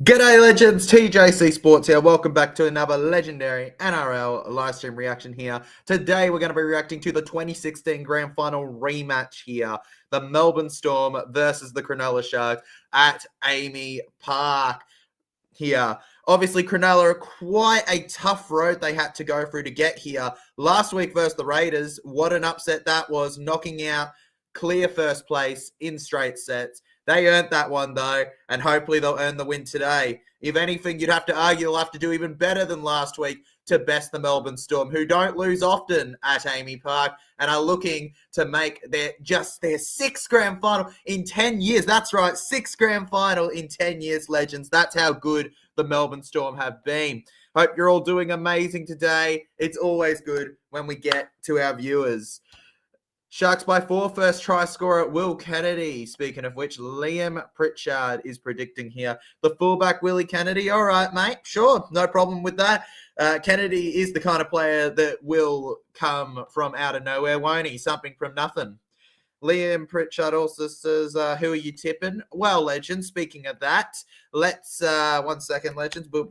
G'day legends, TJC Sports here. Welcome back to another legendary NRL livestream reaction here. Today we're going to be reacting to the 2016 Grand Final rematch here. The Melbourne Storm versus the Cronulla Sharks at AAMI Park here. Obviously, Cronulla are quite a tough road they had to go through to get here. Last week versus the Raiders, what an upset that was, knocking out clear first place in straight sets. They earned that one, though, and hopefully they'll earn the win today. If anything, you'd have to argue they'll have to do even better than last week to best the Melbourne Storm, who don't lose often at AAMI Park and are looking to make their sixth grand final in 10 years. That's right, sixth grand final in 10 years, legends. That's how good the Melbourne Storm have been. Hope you're all doing amazing today. It's always good when we get to our viewers. Sharks by 4, first try scorer Will Kennedy. Speaking of which, Liam Pritchard is predicting here. The fullback, Willie Kennedy. All right, mate. Sure, no problem with that. Kennedy is the kind of player that will come from out of nowhere, won't he? Something from nothing. Liam Pritchard also says, who are you tipping? Well, legends, speaking of that, let's, 1 second, legends, let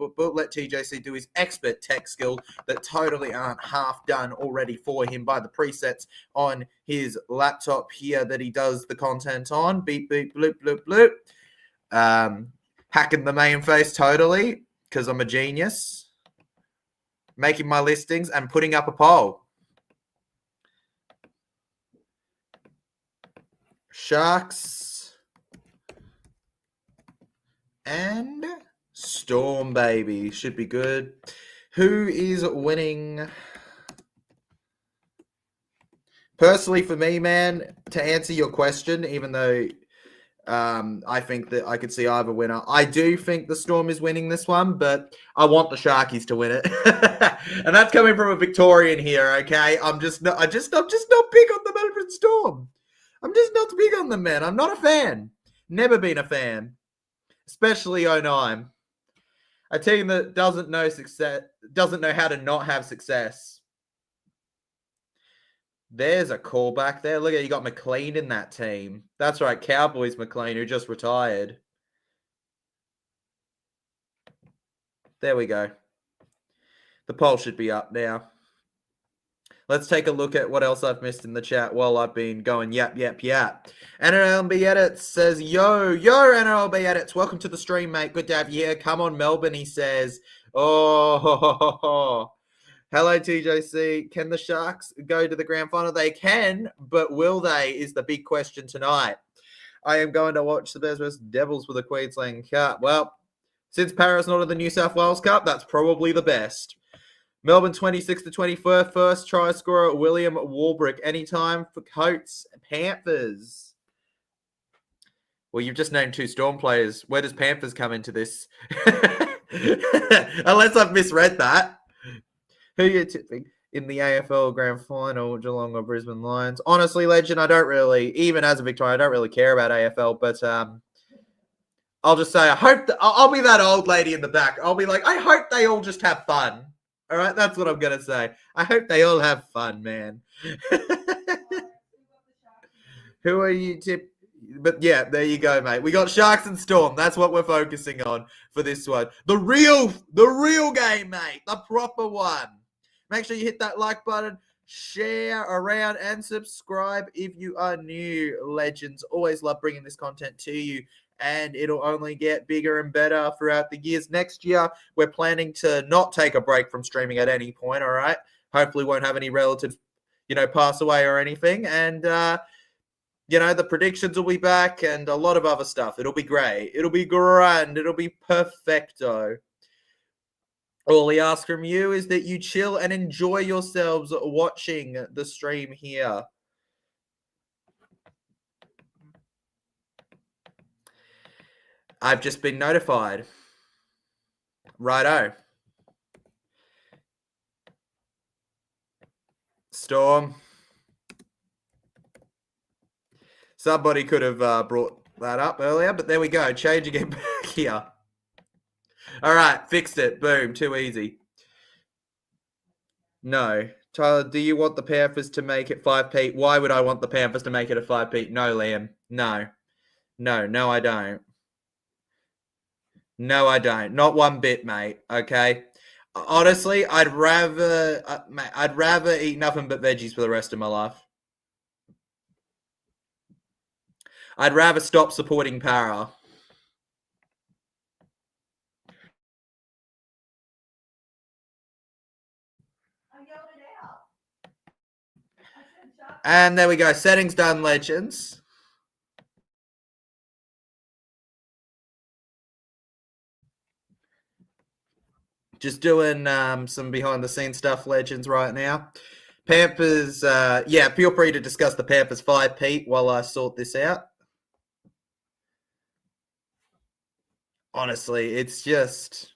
TJC do his expert tech skills that totally aren't half done already for him by the presets on his laptop here that he does the content on. Beep, beep, bloop, bloop, bloop. Hacking the main face totally, because I'm a genius. Making my listings and putting up a poll. Sharks and Storm, baby. Should be good. Who is winning? Personally, for me, man, to answer your question, even though I think that I could see either winner, I do think the Storm is winning this one, but I want the Sharkies to win it. And that's coming from a Victorian here, okay? I'm just not big on the Melbourne Storm. I'm just not big on them, man. I'm not a fan. Never been a fan. Especially 09. A team that doesn't know how to not have success. There's a callback there. Look at you got McLean in that team. That's right, Cowboys McLean, who just retired. There we go. The poll should be up now. Let's take a look at what else I've missed in the chat while I've been going yap. NRLB Edits says, yo, NRLB Edits, welcome to the stream, mate. Good to have you here. Come on, Melbourne, he says. Oh, hello, TJC. Can the Sharks go to the grand final? They can, but will they is the big question tonight. I am going to watch the Bears vs Devils for the Queensland Cup. Well, since Paris not in the New South Wales Cup, that's probably the best. Melbourne 26-24, first try scorer William Warbrick. Anytime for Coates Panthers. Well, you've just named 2 Storm players. Where does Panthers come into this? Unless I've misread that. Who are you tipping in the AFL Grand Final, Geelong or Brisbane Lions? Honestly, legend, I don't really, even as a Victorian, I don't really care about AFL, but I'll just say, I hope I'll be that old lady in the back. I'll be like, I hope they all just have fun. All right, that's what I'm going to say. I hope they all have fun, man. Who are you tip? But yeah, there you go, mate. We got Sharks and Storm. That's what we're focusing on for this one. The real game, mate. The proper one. Make sure you hit that like button, share around, and subscribe if you are new, legends. Always love bringing this content to you. And it'll only get bigger and better throughout the years. Next year, we're planning to not take a break from streaming at any point, all right? Hopefully won't have any relatives, pass away or anything. And, the predictions will be back and a lot of other stuff. It'll be great. It'll be grand. It'll be perfecto. All we ask from you is that you chill and enjoy yourselves watching the stream here. I've just been notified. Righto. Storm. Somebody could have brought that up earlier, but there we go. Changing it back here. All right, fixed it. Boom, too easy. No. Tyler, do you want the Panthers to make it 5p? Why would I want the Panthers to make it a 5p? No, Liam. No. No, I don't. No, I don't. Not one bit, mate. Okay. Honestly, I'd rather eat nothing but veggies for the rest of my life. I'd rather stop supporting Para. And there we go. Settings done, legends. Just doing some behind the scenes stuff, legends, right now. Panthers, yeah, feel free to discuss the Panthers 5, Pete, while I sort this out. Honestly, it's just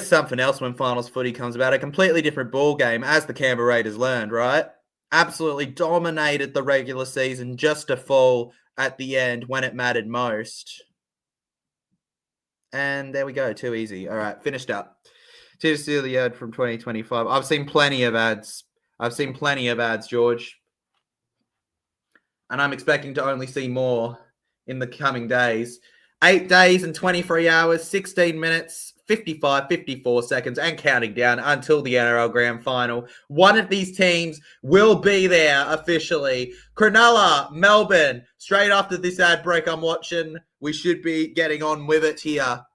something else when finals footy comes about. A completely different ball game, as the Canberra Raiders learned, right? Absolutely dominated the regular season just to fall at the end when it mattered most. And there we go, too easy. All right, finished up. To steal the ad from 2025. I've seen plenty of ads. George. And I'm expecting to only see more in the coming days. 8 days and 23 hours, 16 minutes, 54 seconds, and counting down until the NRL Grand Final. One of these teams will be there officially. Cronulla, Melbourne. Straight after this ad break I'm watching, we should be getting on with it here.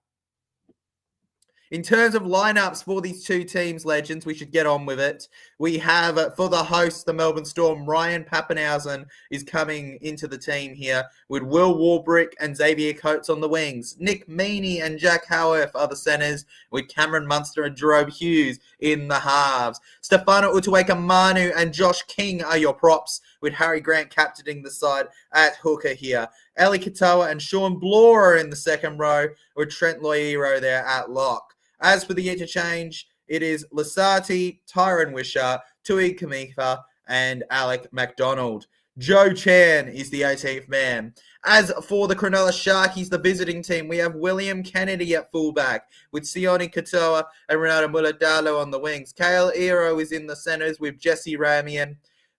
In terms of lineups for these two teams, legends, we should get on with it. We have, for the hosts, the Melbourne Storm, Ryan Pappenhausen is coming into the team here with Will Warbrick and Xavier Coates on the wings. Nick Meaney and Jack Howarth are the centres, with Cameron Munster and Jerome Hughes in the halves. Stefano Utuweka-Manu and Josh King are your props, with Harry Grant captaining the side at hooker here. Eli Katoa and Sean Bloor are in the second row, with Trent Loiero there at lock. As for the interchange, it is Lasati, Tyron Wisher, Tui Kamifa, and Alec MacDonald. Joe Chan is the 18th man. As for the Cronulla Sharkies, the visiting team, we have William Kennedy at fullback, with Sione Katoa and Ronaldo Muladalo on the wings. Kale Ero is in the centres with Jesse Ramian.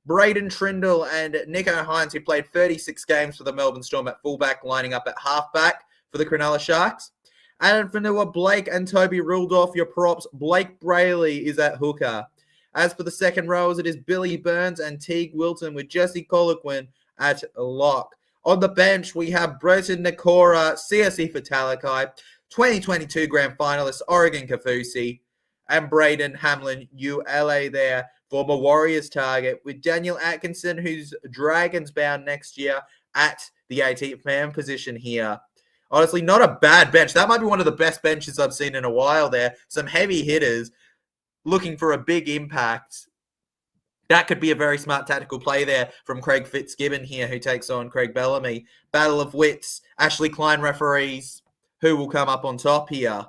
Braden Trindle and Nico Hines, who played 36 games for the Melbourne Storm at fullback, lining up at halfback for the Cronulla Sharks. Adam Fanua, Blake and Toby Rudolph, your props. Blake Brayley is at hooker. As for the second rows, it is Billy Burns and Teague Wilton with Jesse Colquhoun at lock. On the bench, we have Brenton Nakora, CSE for Talakai, 2022 grand finalist Oregon Kafusi, and Braden Hamlin, ULA there, former Warriors target, with Daniel Atkinson, who's Dragons bound next year, at the 18th man position here. Honestly, not a bad bench. That might be one of the best benches I've seen in a while there. Some heavy hitters looking for a big impact. That could be a very smart tactical play there from Craig Fitzgibbon here, who takes on Craig Bellamy. Battle of wits. Ashley Klein referees. Who will come up on top here?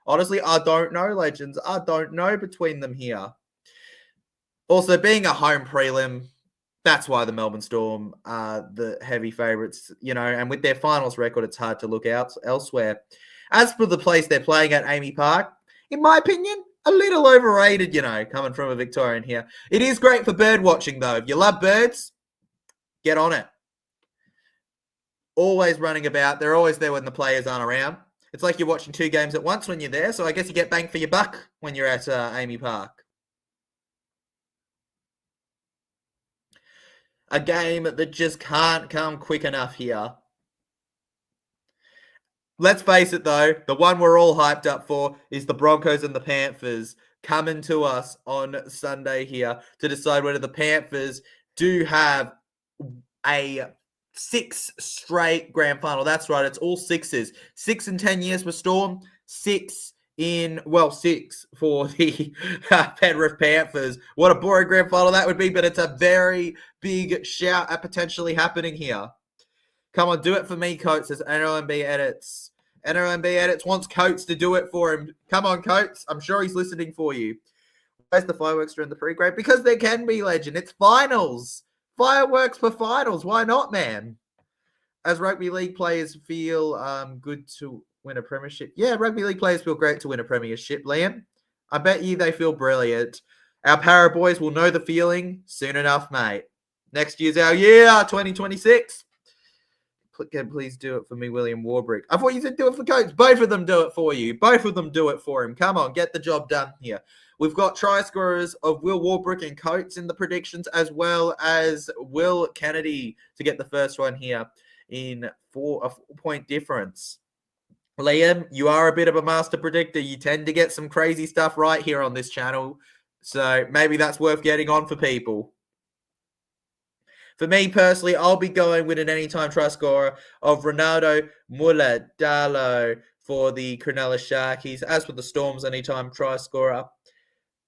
Honestly, I don't know, legends. I don't know between them here. Also, being a home prelim, that's why the Melbourne Storm are the heavy favourites, and with their finals record, it's hard to look out elsewhere. As for the place they're playing at, Amy Park, in my opinion, a little overrated, coming from a Victorian here. It is great for bird watching, though. If you love birds, get on it. Always running about. They're always there when the players aren't around. It's like you're watching two games at once when you're there, so I guess you get bang for your buck when you're at Amy Park. A game that just can't come quick enough here. Let's face it, though, the one we're all hyped up for is the Broncos and the Panthers coming to us on Sunday here to decide whether the Panthers do have a 6 straight grand final. That's right, it's all sixes. 6 in 10 years for Storm, 6 for the Penrith Panthers. What a boring grand final that would be, but it's a very big shout at potentially happening here. Come on, do it for me, Coates, says NRLMB Edits. NRLMB Edits wants Coates to do it for him. Come on, Coates. I'm sure he's listening for you. Where's the fireworks during the pre-grade? Because there can be, legend. It's finals. Fireworks for finals. Why not, man? As rugby league players feel good to win a premiership. Yeah, rugby league players feel great to win a premiership, Liam. I bet you they feel brilliant. Our para boys will know the feeling soon enough, mate. Next year's our year, 2026. Please do it for me, William Warbrick. I thought you said do it for Coates. Both of them do it for you. Both of them do it for him. Come on, get the job done here. We've got try scorers of Will Warbrick and Coates in the predictions, as well as Will Kennedy to get the first one here in a 4-point difference. Liam, you are a bit of a master predictor. You tend to get some crazy stuff right here on this channel. So maybe that's worth getting on for people. For me personally, I'll be going with an anytime try scorer of Ronaldo Muladalo for the Cronulla Sharkies. As for the Storm's anytime try scorer,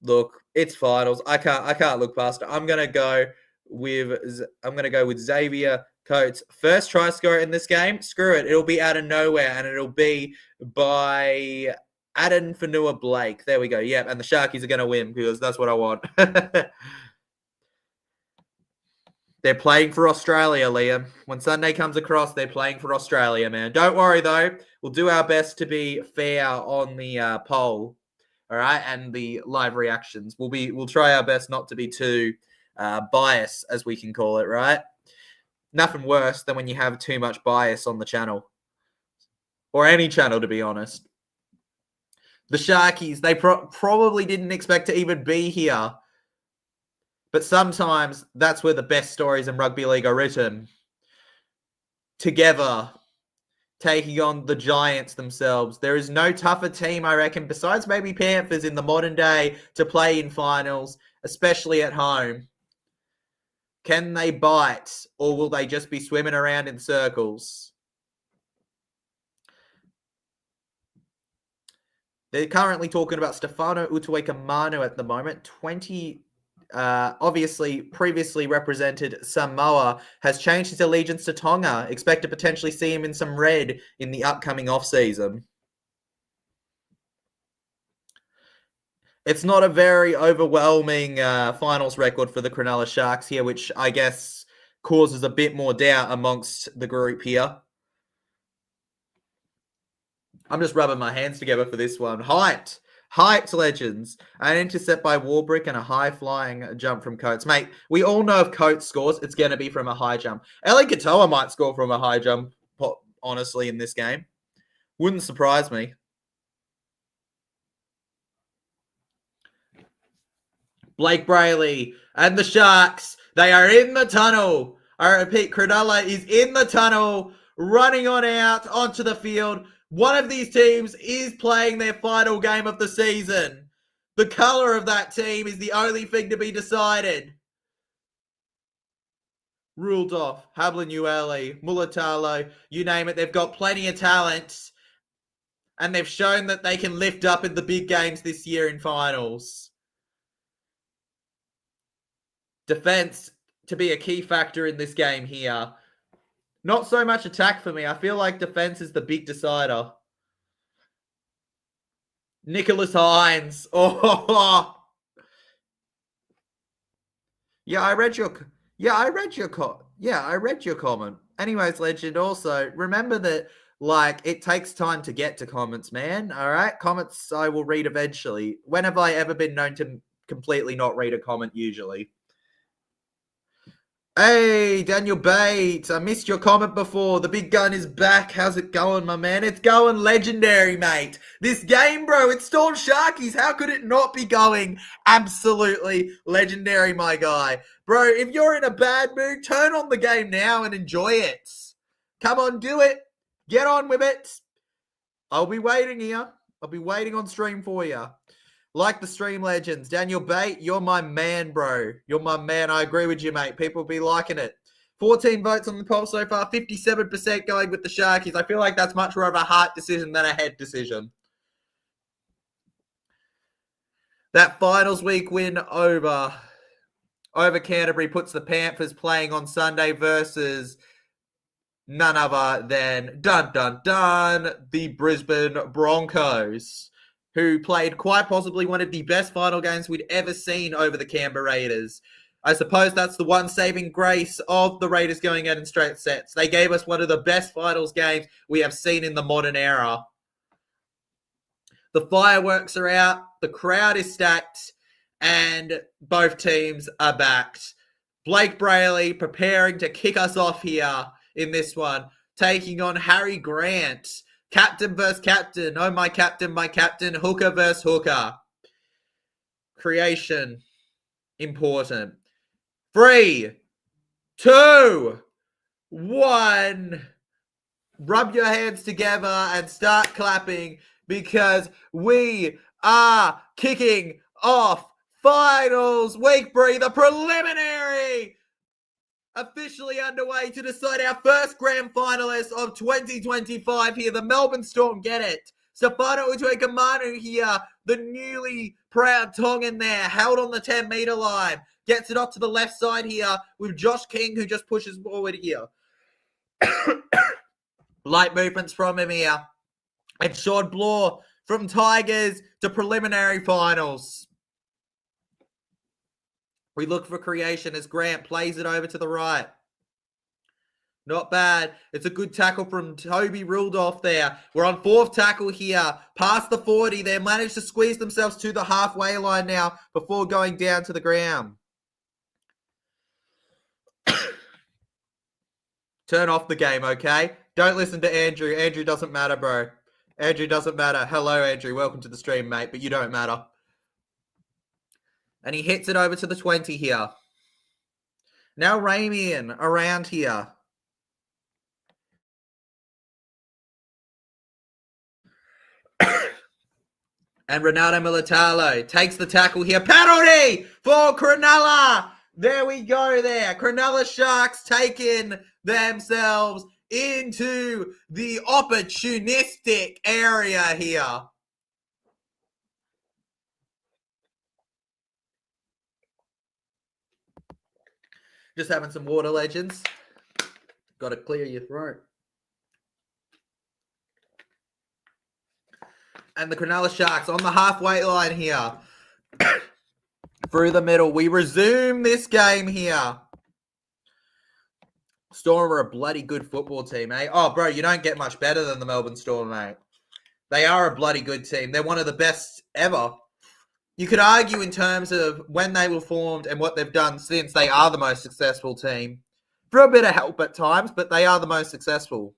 look, it's finals. I can't look past it. I'm gonna go with Xavier Coates. First try scorer in this game. Screw it. It'll be out of nowhere, and it'll be by Aden Fanua Blake. There we go. Yep, and the Sharkies are gonna win because that's what I want. They're playing for Australia, Liam. When Sunday comes across, they're playing for Australia, man. Don't worry, though. We'll do our best to be fair on the poll, all right, and the live reactions. We'll try our best not to be too biased, as we can call it, right? Nothing worse than when you have too much bias on the channel, or any channel, to be honest. The Sharkies, they probably didn't expect to even be here. But sometimes that's where the best stories in rugby league are written. Together, taking on the Giants themselves. There is no tougher team, I reckon, besides maybe Panthers in the modern day to play in finals, especially at home. Can they bite, or will they just be swimming around in circles? They're currently talking about Stefano Utuikamanu at the moment. Obviously previously represented Samoa, has changed his allegiance to Tonga. Expect to potentially see him in some red in the upcoming off-season. It's not a very overwhelming finals record for the Cronulla Sharks here, which I guess causes a bit more doubt amongst the group here. I'm just rubbing my hands together for this one. Hyped legends. An intercept by Warbrick and a high-flying jump from Coates. Mate, we all know if Coates scores, it's going to be from a high jump. Eli Katoa might score from a high jump, honestly, in this game. Wouldn't surprise me. Blake Brayley and the Sharks. They are in the tunnel. I repeat, Cronulla is in the tunnel, running on out onto the field. One of these teams is playing their final game of the season. The colour of that team is the only thing to be decided. Ruled off. Hablanuele, Mulatalo, you name it. They've got plenty of talent. And they've shown that they can lift up in the big games this year in finals. Defense to be a key factor in this game here. Not so much attack for me. I feel like defense is the big decider. Nicholas Hines. Oh. I read your comment. Anyways, legend, also remember that it takes time to get to comments, man. All right? Comments I will read eventually. When have I ever been known to completely not read a comment usually? Hey, Daniel Bates, I missed your comment before. The big gun is back. How's it going, my man? It's going legendary, mate. This game, bro, it's Storm Sharkies. How could it not be going absolutely legendary, my guy? Bro, if you're in a bad mood, turn on the game now and enjoy it. Come on, do it. Get on with it. I'll be waiting here. I'll be waiting on stream for you. Like the stream legends. Daniel Bate, you're my man, bro. You're my man. I agree with you, mate. People will be liking it. 14 votes on the poll so far. 57% going with the Sharkies. I feel like that's much more of a heart decision than a head decision. That finals week win over Canterbury puts the Panthers playing on Sunday versus none other than, the Brisbane Broncos, who played quite possibly one of the best final games we'd ever seen over the Canberra Raiders. I suppose that's the one saving grace of the Raiders going out in straight sets. They gave us one of the best finals games we have seen in the modern era. The fireworks are out, the crowd is stacked, and both teams are backed. Blake Brayley preparing to kick us off here in this one. taking on Harry Grant. Captain versus captain. Oh, my captain, hooker versus hooker. Creation, important. 3, 2, 1. Rub your hands together and start clapping because we are kicking off finals week 3, the preliminary, officially underway to decide our first grand finalist of 2025 here. The Melbourne Storm get it. Stefano Utoikamanu here, the newly proud Tongan there, held on the 10-metre line. Gets it off to the left side here with Josh King, who just pushes forward here. Light movements from him here. And Sean Bloor from Tigers to preliminary finals. We look for creation as Grant plays it over to the right. Not bad. It's a good tackle from Toby Rudolph there. We're on 4th tackle here. Past the 40. They managed to squeeze themselves to the halfway line now before going down to the ground. Turn off the game, okay? Don't listen to Andrew. Andrew doesn't matter, bro. Andrew doesn't matter. Hello, Andrew. Welcome to the stream, mate, but you don't matter. And he hits it over to the 20 here. Now Ramian around here. And Ronaldo Militalo takes the tackle here. Penalty for Cronulla. There we go there. Cronulla Sharks taking themselves into the opportunistic area here. Just having some water, legends. Got to clear your throat. And the Cronulla Sharks on the halfway line here. Through the middle. We resume this game here. Storm are a bloody good football team, eh? Oh, bro, you don't get much better than the Melbourne Storm, mate. They are a bloody good team. They're one of the best ever. You could argue in terms of when they were formed and what they've done since, they are the most successful team. For a bit of help at times, but they are the most successful.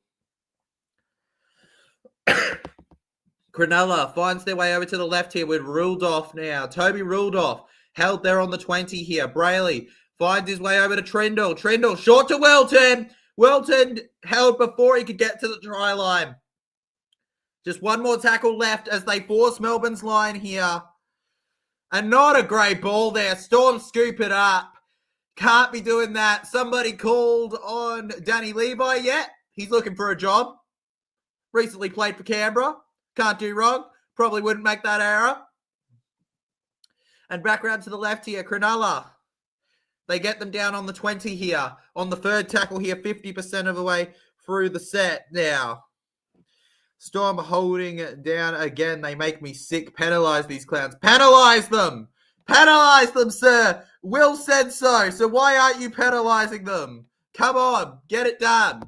Cronulla finds their way over to the left here with Rudolph now. Toby Rudolph held there on the 20 here. Brayley finds his way over to Trindle. Trindle short to Welton. Welton held before he could get to the try line. Just one more tackle left as they force Melbourne's line here. And not a great ball there. Storm scoop it up. Can't be doing that. Somebody called on Danny Levi yet. He's looking for a job. Recently played for Canberra. Can't do wrong. Probably wouldn't make that error. And back around to the left here. Cronulla. They get them down on the 20 here. On the 3rd tackle here. 50% of the way through the set now. Storm holding it down again. They make me sick. Penalise these clowns. Penalise them. Penalise them, sir. Will said so. So why aren't you penalising them? Come on. Get it done.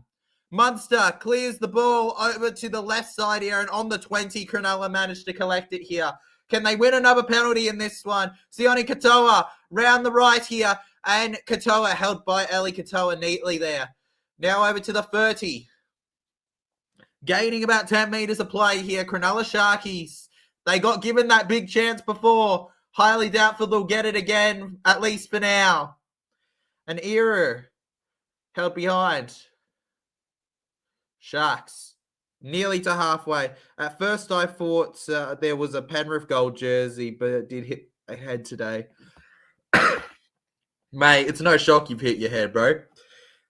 Munster clears the ball over to the left side here. And on the 20, Cronulla managed to collect it here. Can they win another penalty in this one? Sione Katoa round the right here. And Katoa held by Eli Katoa neatly there. Now over to the 30. Gaining about 10 metres of play here. Cronulla Sharkies. They got given that big chance before. Highly doubtful they'll get it again, at least for now. An error held behind. Sharks. Nearly to halfway. At first I thought there was a Penrith gold jersey, but it did hit a head today. Mate, it's no shock you've hit your head, bro.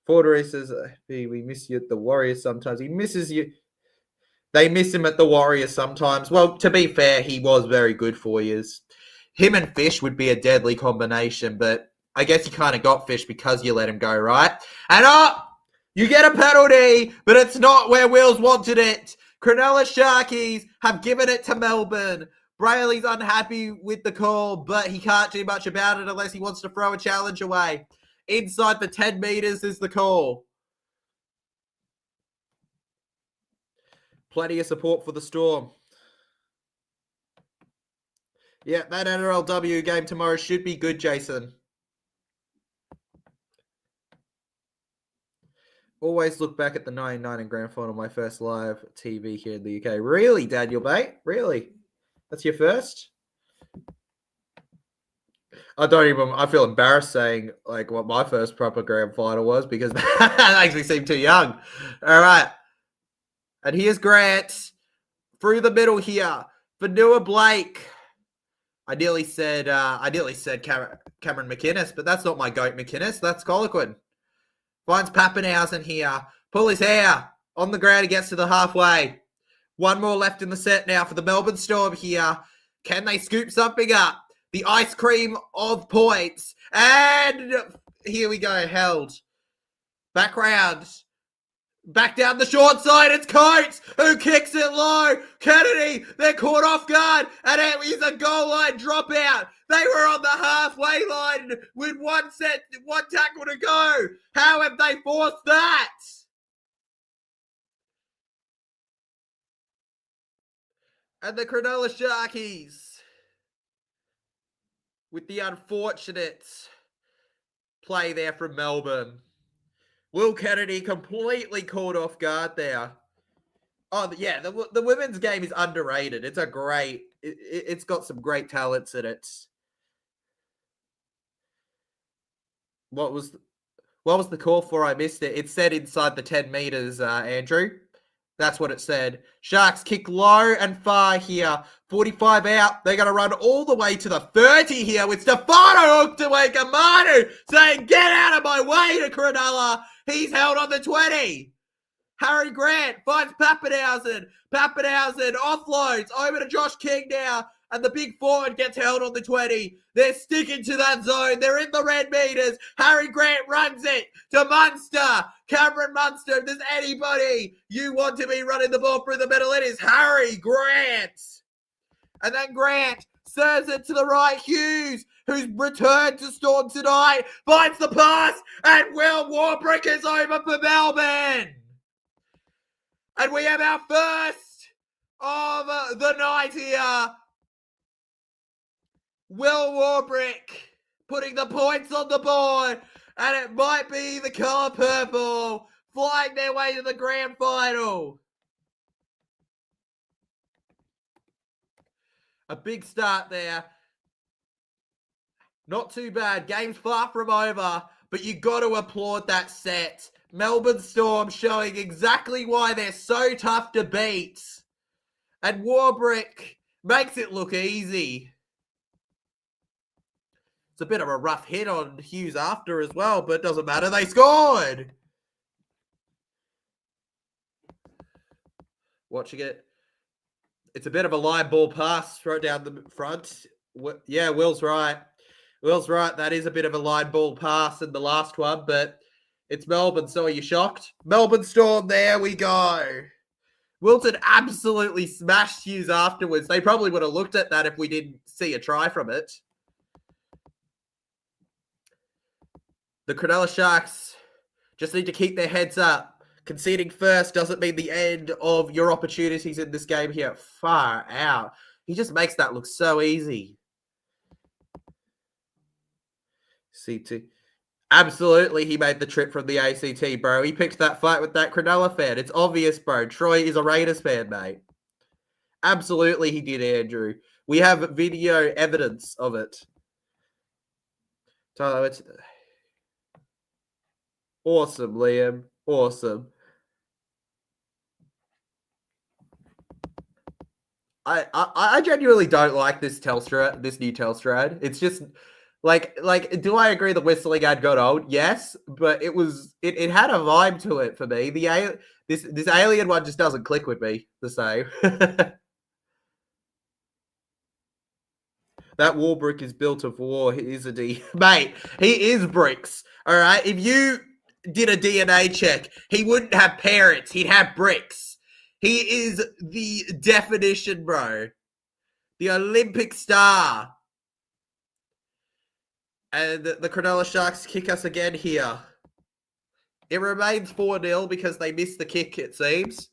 Fordery says, we miss you at the Warriors sometimes. He misses you. They miss him at the Warriors sometimes. Well, to be fair, he was very good for years. Him and Fish would be a deadly combination, but I guess you kind of got Fish because you let him go, right? And you get a penalty, but it's not where Wills wanted it. Cronulla Sharkies have given it to Melbourne. Brayley's unhappy with the call, but he can't do much about it unless he wants to throw a challenge away. Inside the 10 metres is the call. Plenty of support for the Storm. Yeah, that NRLW game tomorrow should be good, Jason. Always look back at the 1990 grand final, my first live TV here in the UK. Really, Daniel Bate? Really? That's your first? I feel embarrassed saying like what my first proper grand final was because that makes me seem too young. All right. And here's Grant through the middle here. Vanua Blake. I nearly said Cameron McInnes, but that's not my goat McInnes. That's Colquhoun. Finds Pappenhausen here. Pull his hair. On the ground, he gets to the halfway. One more left in the set now for the Melbourne Storm here. Can they scoop something up? The ice cream of points. And here we go, held. Background. Back down the short side, it's Coates who kicks it low. Kennedy, they're caught off guard, and it is a goal line dropout. They were on the halfway line with one tackle to go. How have they forced that? And the Cronulla Sharkies, with the unfortunate play there from Melbourne. Will Kennedy completely caught off guard there. Oh, yeah, the women's game is underrated. It's it's got some great talents in it. What was the call for? I missed it. It said inside the 10 meters, Andrew. That's what it said. Sharks kick low and far here. 45 out. They're going to run all the way to the 30 here with Stefano hooked away. Kamanu saying, get out of my way to Cronulla. He's held on the 20. Harry Grant finds Pappenhausen. Pappenhausen offloads over to Josh King now. And the big forward gets held on the 20. They're sticking to that zone. They're in the red meters. Harry Grant runs it to Munster. Cameron Munster. If there's anybody you want to be running the ball through the middle, it is Harry Grant. And then Grant serves it to the right. Hughes, who's returned to Storm tonight, finds the pass. And Will Warbrick is over for Melbourne. And we have our first of the night here. Will Warbrick putting the points on the board, and it might be the colour purple flying their way to the grand final. A big start there. Not too bad. Game's far from over, but you got to applaud that set. Melbourne Storm showing exactly why they're so tough to beat. And Warbrick makes it look easy. It's a bit of a rough hit on Hughes after as well, but it doesn't matter. They scored. Watching it. It's a bit of a line ball pass right down the front. Yeah, Will's right. Will's right. That is a bit of a line ball pass in the last one, but it's Melbourne, so are you shocked? Melbourne Storm, there we go. Wilton absolutely smashed Hughes afterwards. They probably would have looked at that if we didn't see a try from it. The Cronulla Sharks just need to keep their heads up. Conceding first doesn't mean the end of your opportunities in this game here. Far out. He just makes that look so easy. CT. Absolutely, he made the trip from the ACT, bro. He picked that fight with that Cronulla fan. It's obvious, bro. Troy is a Raiders fan, mate. Absolutely, he did, Andrew. We have video evidence of it. Tyler, it's awesome, Liam. Awesome. I genuinely don't like this Telstra, this new Telstra ad. It's just like, do I agree the whistling ad got old? Yes, but it had a vibe to it for me. This alien one just doesn't click with me the same. That Warbrick is built of war. He is a D. Mate, he is bricks. All right. If you did a DNA check, he wouldn't have parents. He'd have bricks. He is the definition, bro. The Olympic star. And the Cronulla Sharks kick us again here. It remains 4-0 because they missed the kick, it seems.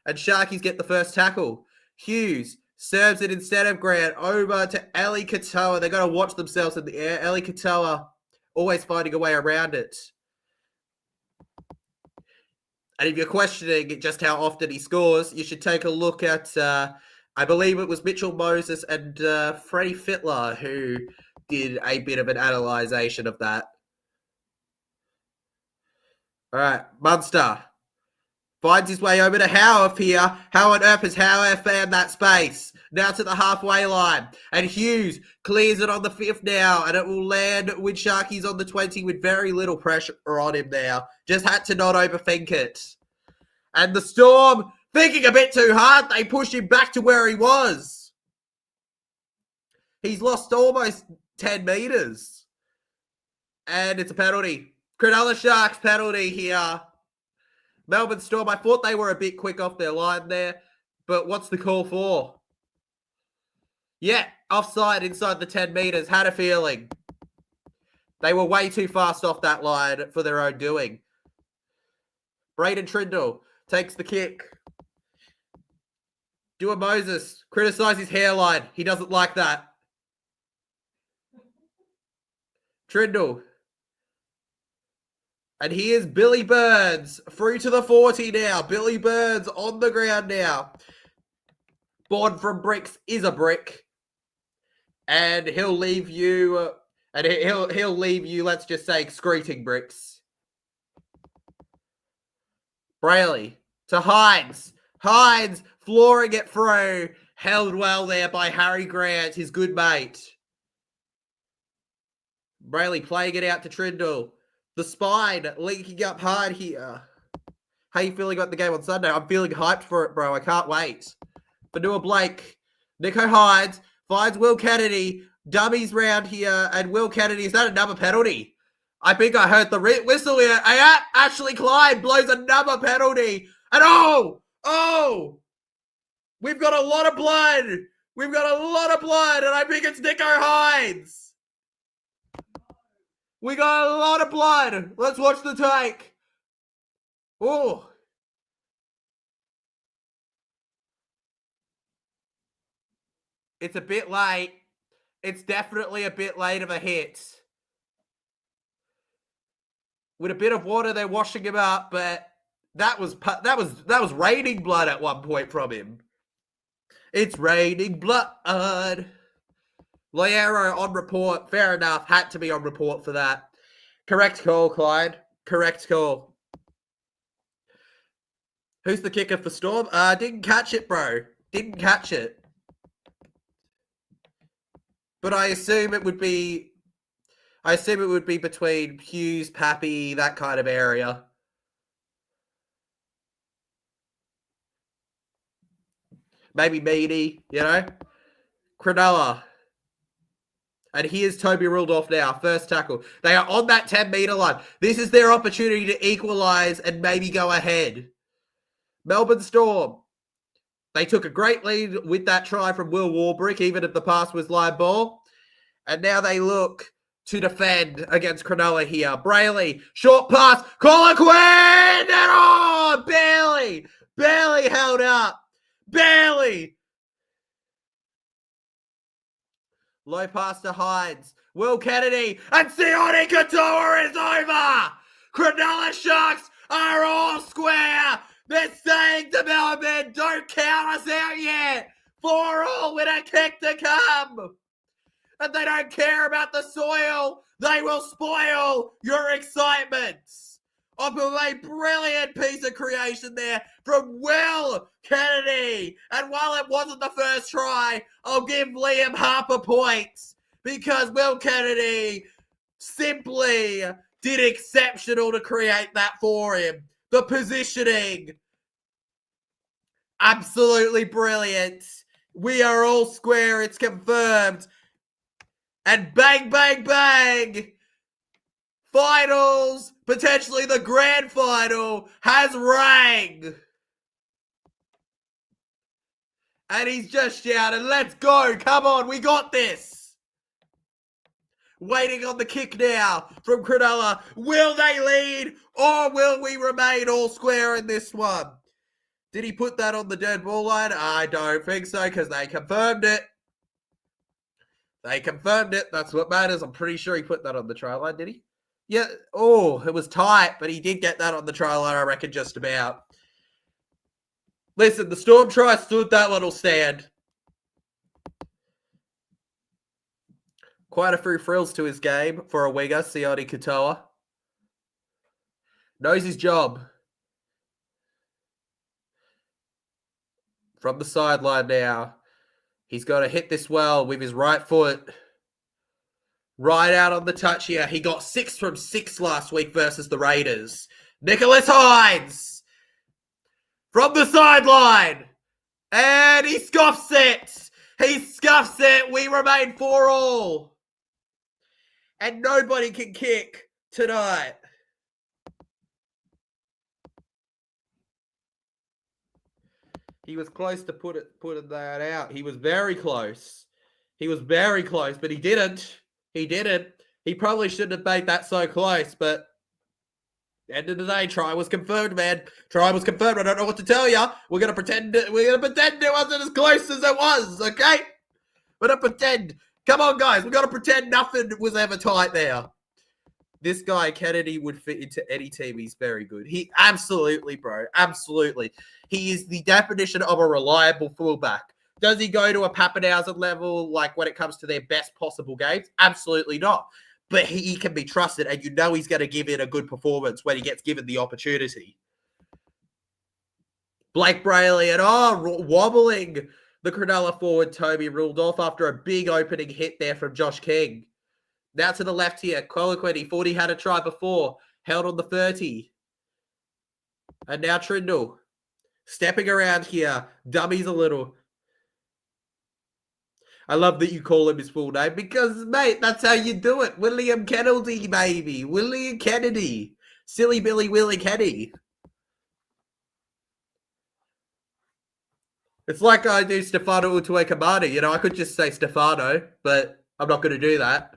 And Sharkies get the first tackle. Hughes serves it instead of Grant over to Eli Katoa. They've got to watch themselves in the air. Eli Katoa always finding a way around it. And if you're questioning just how often he scores, you should take a look at, I believe it was Mitchell Moses and Freddie Fittler who did a bit of an analysation of that. All right, Munster finds his way over to Howarth here. How on earth has Howarth found that space? Now to the halfway line. And Hughes clears it on the 5th now, and it will land with Sharkies on the 20 with very little pressure on him now. Just had to not overthink it. And the Storm, thinking a bit too hard, they push him back to where he was. He's lost almost 10 metres. And it's a penalty. Cronulla Sharks penalty here. Melbourne Storm, I thought they were a bit quick off their line there, but what's the call for? Yeah, offside inside the 10 metres. Had a feeling. They were way too fast off that line for their own doing. Braden Trindle takes the kick. Dua Moses criticise his hairline. He doesn't like that. Trindle. And here's Billy Burns through to the 40 now. Billy Burns on the ground now. Born from bricks is a brick. And he'll leave you, he'll leave you, let's just say, excreting bricks. Brayley to Hines. Hines flooring it through. Held well there by Harry Grant, his good mate. Brayley playing it out to Trindle. The spine linking up hard here. How you feeling about the game on Sunday? I'm feeling hyped for it, bro. I can't wait. Vanua Blake. Nico Hines finds Will Kennedy. Dummies round here. And Will Kennedy, is that another penalty? I think I heard the whistle here. Ashley Klein blows another penalty. And oh! We've got a lot of blood. We've got a lot of blood. And I think it's Nico Hines. We got a lot of blood. Let's watch the take. Oh. It's a bit late. It's definitely a bit late of a hit. With a bit of water, they're washing him up, but that was raining blood at one point from him. It's raining blood. Loiero on report. Fair enough. Had to be on report for that. Correct call, Clyde. Correct call. Who's the kicker for Storm? Didn't catch it, bro. Didn't catch it. But I assume it would be between Hughes, Pappy, that kind of area. Maybe Meany, you know? Cronulla. And here's Toby Rudolph now. First tackle. They are on that 10-metre line. This is their opportunity to equalise and maybe go ahead. Melbourne Storm. They took a great lead with that try from Will Warbrick, even if the pass was live ball. And now they look to defend against Cronulla here. Brayley, short pass. Colin Quinn! And barely held up. Barely. Low pass to Hines. Will Kennedy. And Sione Katoa is over. Cronulla Sharks are all square. They're saying to Melbourne, don't count us out yet. 4-4 with a kick to come. And they don't care about the soil. They will spoil your excitement. Off of a brilliant piece of creation there from Will Kennedy. And while it wasn't the first try, I'll give Liam Harper points because Will Kennedy simply did exceptional to create that for him. The positioning, absolutely brilliant. We are all square, it's confirmed. And bang, bang, bang. Finals, potentially the grand final, has rang. And he's just shouted, let's go. Come on, we got this. Waiting on the kick now from Cronulla. Will they lead or will we remain all square in this one? Did he put that on the dead ball line? I don't think so because they confirmed it. They confirmed it. That's what matters. I'm pretty sure he put that on the try line, did he? Yeah. Oh, it was tight, but he did get that on the try line, I reckon, just about. Listen, the Storm try stood that little stand. Quite a few frills to his game for a winger, Sione Katoa. Knows his job. From the sideline now. He's got to hit this well with his right foot. Right out on the touch here. He got 6 from 6 last week versus the Raiders. Nicholas Hines from the sideline. And he scuffs it. He scuffs it. We remain 4-all. And nobody can kick tonight. He was close to putting that out. He was very close. He was very close, but he didn't. He didn't. He probably shouldn't have made that so close, but end of the day, try was confirmed, man. Try was confirmed. I don't know what to tell you. We're gonna pretend it wasn't as close as it was, okay? We're gonna pretend. Come on, guys. We gotta pretend nothing was ever tight there. This guy, Kennedy, would fit into any team. He's very good. He absolutely, bro. Absolutely. He is the definition of a reliable fullback. Does he go to a Pappenhausen level, like when it comes to their best possible games? Absolutely not. But he can be trusted, and you know he's going to give it a good performance when he gets given the opportunity. Blake Brayley and wobbling the Cronulla forward, Toby, ruled off after a big opening hit there from Josh King. Now to the left here, Colaquini, 40 had a try before, held on the 30. And now Trindle, stepping around here, dummies a little. I love that you call him his full name because, mate, that's how you do it. William Kennedy, baby. William Kennedy. Silly Billy Willie Kennedy. It's like I do Stefano Utuekamani. You know, I could just say Stefano, but I'm not going to do that.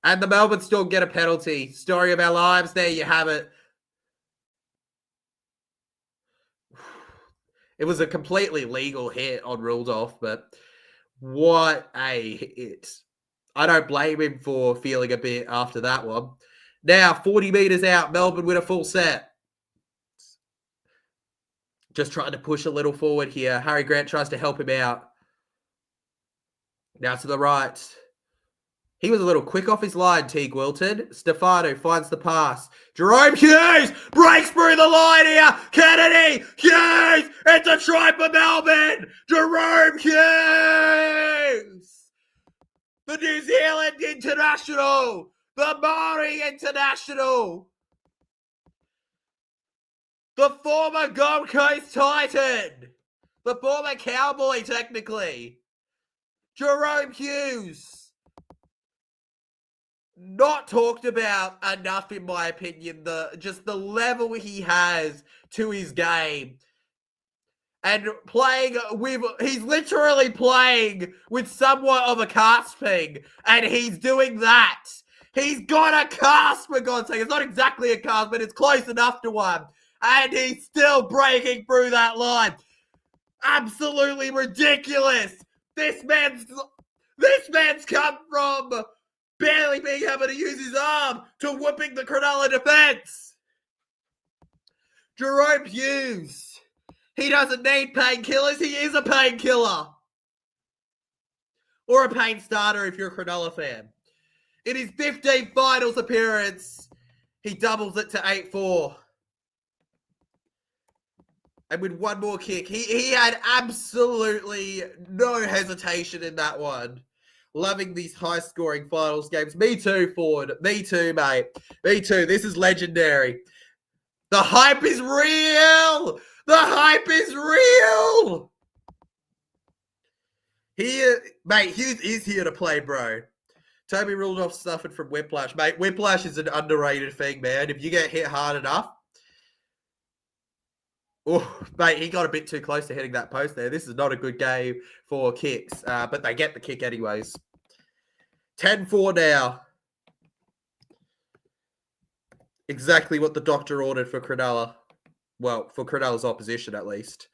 And the Melbourne Storm get a penalty. Story of our lives. There you have it. It was a completely legal hit on Rudolph, but what a hit. I don't blame him for feeling a bit after that one. Now, 40 metres out, Melbourne with a full set. Just trying to push a little forward here. Harry Grant tries to help him out. Now to the right. He was a little quick off his line, Teague Wilton. Stefano finds the pass. Jerome Hughes breaks through the line here. Kennedy, Hughes, it's a try for Melbourne. Jerome Hughes. The New Zealand international. The Maori international. The former Gold Coast Titan. The former Cowboy, technically. Jerome Hughes. Not talked about enough, in my opinion. Just the level he has to his game. And he's literally playing with somewhat of a casping. And he's doing that. He's got a cast, for God's sake. It's not exactly a cast, but it's close enough to one. And he's still breaking through that line. Absolutely ridiculous. This man's come from barely being able to use his arm to whooping the Cronulla defense. Jerome Hughes. He doesn't need painkillers. He is a painkiller. Or a pain starter if you're a Cronulla fan. In his 15th finals appearance, he doubles it to 8-4. And with one more kick, he had absolutely no hesitation in that one. Loving these high-scoring finals games. Me too, Ford. Me too, mate. Me too. This is legendary. The hype is real! The hype is real! Mate, Hughes is here to play, bro. Toby Rudolph suffered from whiplash. Mate, whiplash is an underrated thing, man. If you get hit hard enough. Oh, mate, he got a bit too close to hitting that post there. This is not a good game for kicks, but they get the kick anyways. 10-4 now. Exactly what the doctor ordered for Cronulla. Well, for Cronulla's opposition, at least.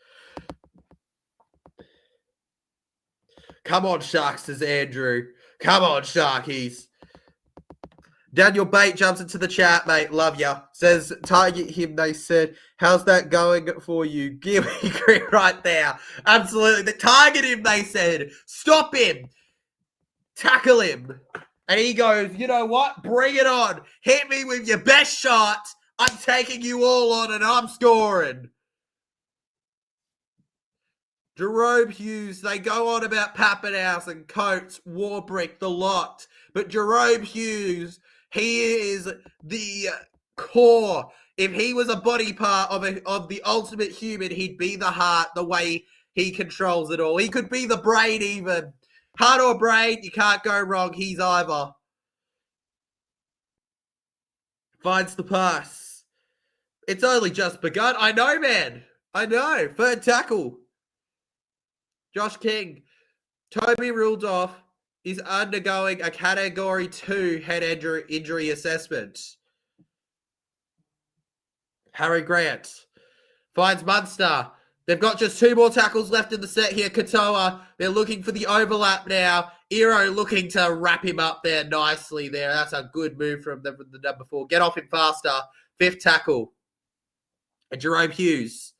Come on, Sharks, says Andrew. Come on, Sharkies. Daniel Bate jumps into the chat, mate. Love ya. Says, target him, they said. How's that going for you? Give me green right there. Absolutely. Target him, they said. Stop him. Tackle him. And he goes, you know what? Bring it on. Hit me with your best shot. I'm taking you all on and I'm scoring. Jerome Hughes, they go on about Pappenhausen, Coates, Warbrick, the lot. But Jerome Hughes, he is the core. If he was a body part of the ultimate human, he'd be the heart, the way he controls it all. He could be the brain even. Heart or brain, you can't go wrong. He's either. Finds the pass. It's only just begun. I know, man. I know. Third tackle. Josh King. Toby Rudolph is undergoing a Category 2 head injury assessment. Harry Grant finds Munster. They've got just 2 more tackles left in the set here. Katoa, they're looking for the overlap now. Iro looking to wrap him up there nicely there. That's a good move from the number 4. Get off him faster. 5th tackle. And Jerome Hughes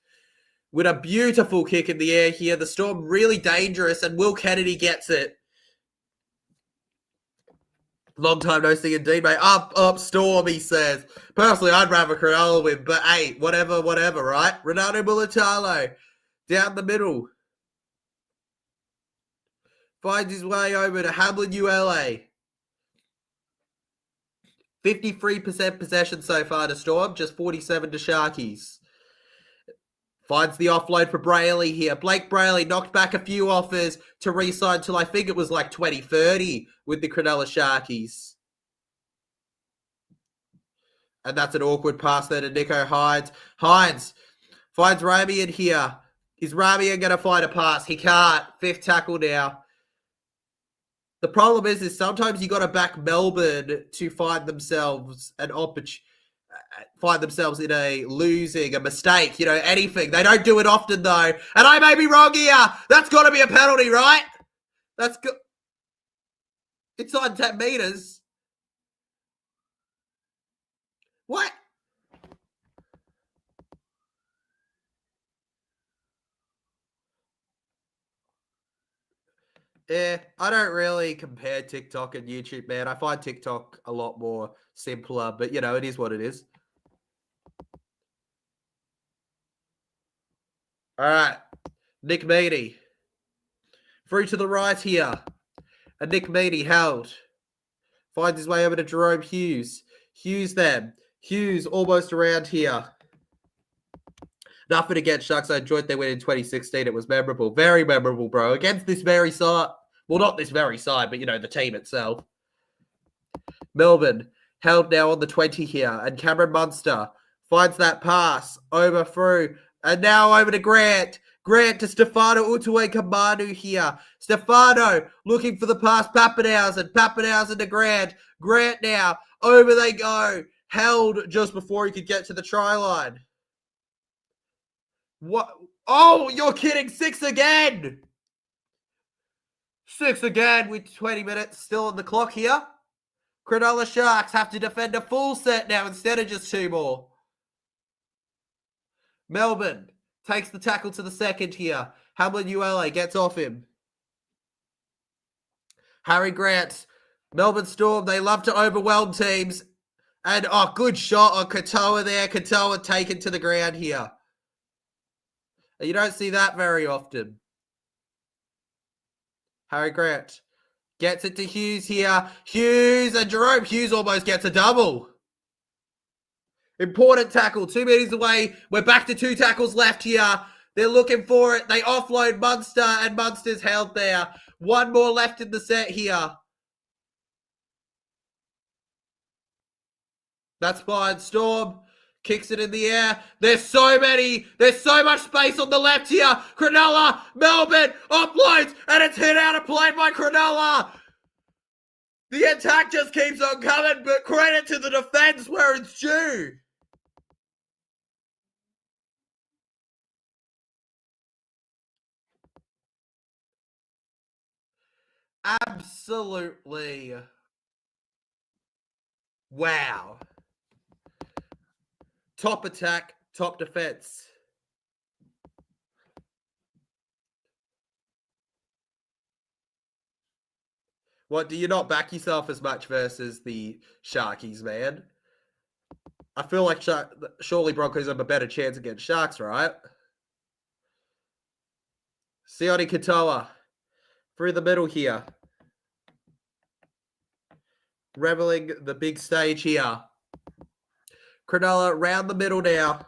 with a beautiful kick in the air here. The Storm really dangerous, and Will Kennedy gets it. Long time no see indeed, mate. Up, Storm, he says. Personally, I'd rather Cronulla win, but hey, whatever, right? Renato Mulatalo, down the middle. Finds his way over to Hamlin ULA. 53% possession so far to Storm, just 47 to Sharkies. Finds the offload for Brayley here. Blake Brayley knocked back a few offers to re-sign till I think it was like 2030 with the Cronulla Sharkies. And that's an awkward pass there to Nico Hines. Hines finds Ramian here. Is Ramian going to find a pass? He can't. 5th tackle now. The problem is sometimes you got to back Melbourne to find themselves an opportunity. Find themselves in a mistake, anything. They don't do it often, though. And I may be wrong here. That's got to be a penalty, right? That's good. It's on 10 meters. What? Yeah, I don't really compare TikTok and YouTube, man. I find TikTok a lot more simpler, but, it is what it is. All right. Nick Meaney. Through to the right here. And Nick Meaney held. Finds his way over to Jerome Hughes. Hughes then. Hughes almost around here. Nothing against Sharks. I enjoyed their win in 2016. It was memorable. Very memorable, bro. Against this very side. Well, not this very side, but, the team itself. Melbourne held now on the 20 here. And Cameron Munster finds that pass over through. And now over to Grant. Grant to Stefano Utuwe-Kamanu here. Stefano looking for the pass. Pappenhausen to Grant. Grant now. Over they go. Held just before he could get to the try line. What? Oh, you're kidding. 6 again. 6 again with 20 minutes still on the clock here. Cronulla Sharks have to defend a full set now instead of just 2 more. Melbourne takes the tackle to the second here. Hamlin ULA gets off him. Harry Grant. Melbourne Storm, they love to overwhelm teams. And, good shot on Katoa there. Katoa taken to the ground here. You don't see that very often. Harry Grant gets it to Hughes here. Hughes and Jerome Hughes almost gets a double. Important tackle. 2 meters away. We're back to 2 tackles left here. They're looking for it. They offload Munster, and Munster's held there. 1 more left in the set here. That's fine. Storm kicks it in the air. There's so much space on the left here. Cronulla, Melbourne, offloads, and it's hit out of play by Cronulla. The attack just keeps on coming, but credit to the defense where it's due. Absolutely Wow. Top attack, top defense. What, do you not back yourself as much versus the Sharkies, man? I feel like surely Broncos have a better chance against Sharks, right? Sione Katoa through the middle here. Reveling the big stage here. Cronulla round the middle now.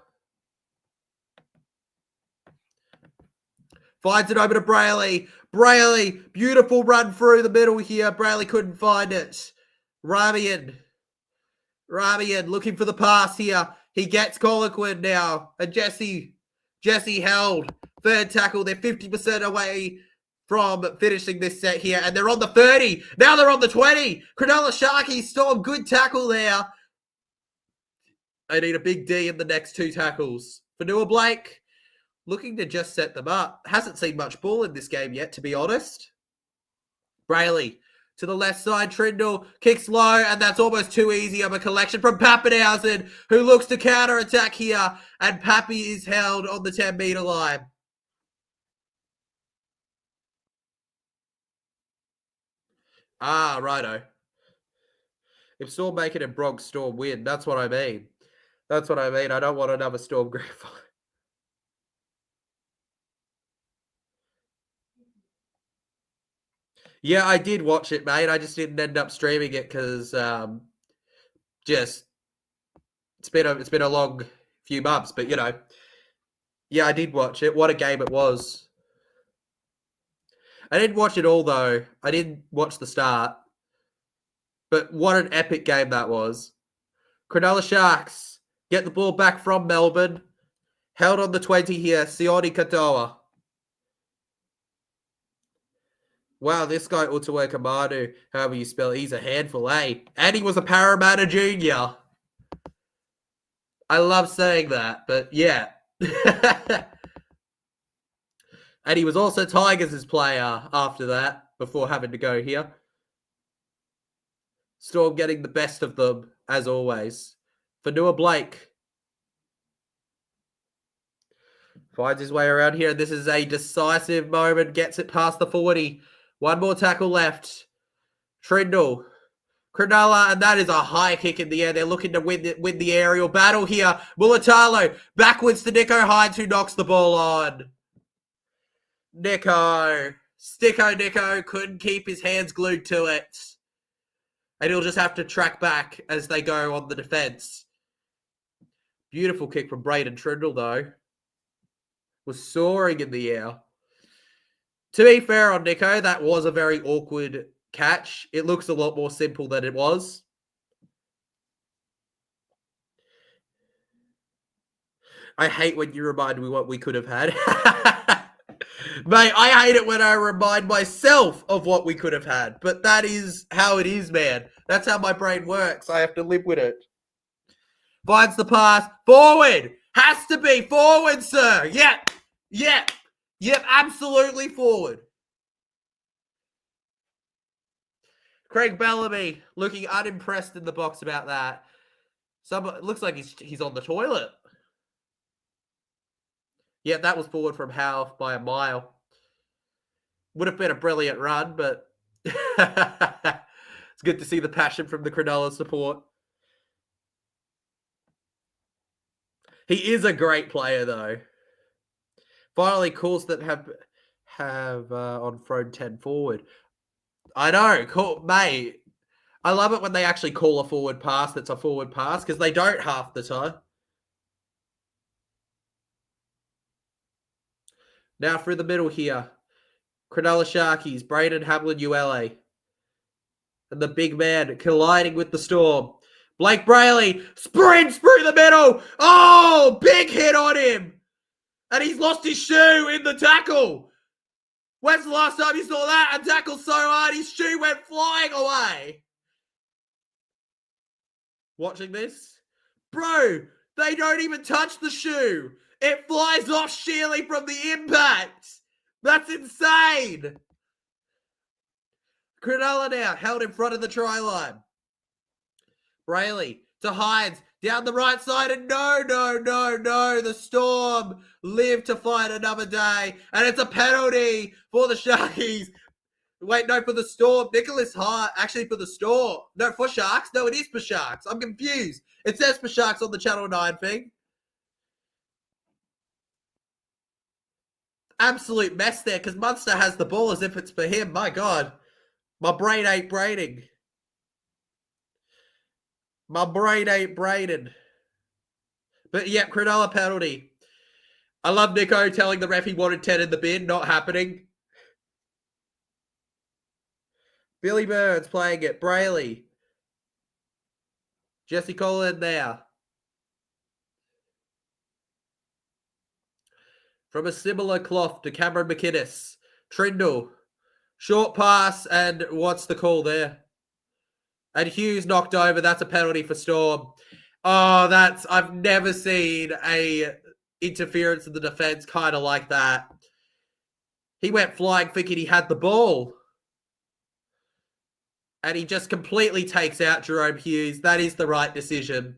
Finds it over to Brayley. Brayley, beautiful run through the middle here. Brayley couldn't find it. Ramian looking for the pass here. He gets Colloquin now. And Jesse held. Third tackle. They're 50% away from finishing this set here. And they're on the 30. Now they're on the 20. Cronulla Sharkies, Storm, good tackle there. They need a big D in the next two tackles. Fanua Blake, looking to just set them up. Hasn't seen much ball in this game yet, to be honest. Brayley to the left side. Trindle kicks low, and that's almost too easy of a collection from Pappenhausen, who looks to counter-attack here, and Pappy is held on the 10-metre line. Ah, righto. If Storm make it and Bronx Storm win, that's what I mean. That's what I mean. I don't want another Storm grand final. Yeah, I did watch it, mate. I just didn't end up streaming it because it's been a long few months. But you know, yeah, I did watch it. What a game it was! I didn't watch it all though. I didn't watch the start. But what an epic game that was! Cronulla Sharks get the ball back from Melbourne. Held on the 20 here. Sione Katoa. Wow, this guy Utuwe Kamadu, however you spell it, he's a handful, eh? And he was a Parramatta junior. I love saying that, but yeah. And he was also Tigers' player after that, before having to go here. Storm getting the best of them, as always. Fanua Blake finds his way around here. This is a decisive moment. Gets it past the 40. One more tackle left. Trindle. Cronulla, and that is a high kick in the air. They're looking to win the aerial battle here. Mulatalo backwards to Nico Hines, who knocks the ball on. Nico couldn't keep his hands glued to it. And he'll just have to track back as they go on the defense. Beautiful kick from Braden Trindle, though. Was soaring in the air. To be fair on Nico, that was a very awkward catch. It looks a lot more simple than it was. I hate when you remind me what we could have had. Mate, I hate it when I remind myself of what we could have had. But that is how it is, man. That's how my brain works. I have to live with it. Finds the pass. Forward. Has to be forward, sir. Yep, absolutely forward. Craig Bellamy looking unimpressed in the box about that. Looks like he's on the toilet. Yeah, that was forward from Howe by a mile. Would have been a brilliant run, but it's good to see the passion from the Cronulla support. He is a great player, though. Finally, calls that have on thrown 10 forward. I know, cool, mate. I love it when they actually call a forward pass that's a forward pass, because they don't half the time. Now through the middle here. Cronulla Sharkies, Braden Hamlin-Uele. And the big man colliding with the Storm. Blake Brayley sprints through the middle. Oh, big hit on him. And he's lost his shoe in the tackle. When's the last time you saw that? A tackle so hard, his shoe went flying away. Watching this? Bro, they don't even touch the shoe. It flies off sheerly from the impact. That's insane. Cronulla now held in front of the try line. Brayley to Hines. Down the right side, and no. The Storm live to fight another day. And it's a penalty for the Sharkies. Wait, no, for the Storm. Nicholas Hart, actually for the Storm. No, for Sharks? No, it is for Sharks. I'm confused. It says for Sharks on the Channel 9 thing. Absolute mess there, because Munster has the ball as if it's for him. My God. My brain ain't braiding. But yeah, Cronulla penalty. I love Nico telling the ref he wanted 10 in the bin. Not happening. Billy Burns playing it. Brayley. Jesse Collin there. From a similar cloth to Cameron McInnes. Trindle. Short pass, and what's the call there? And Hughes knocked over. That's a penalty for Storm. Oh, I've never seen a interference in the defense kind of like that. He went flying thinking he had the ball. And he just completely takes out Jerome Hughes. That is the right decision.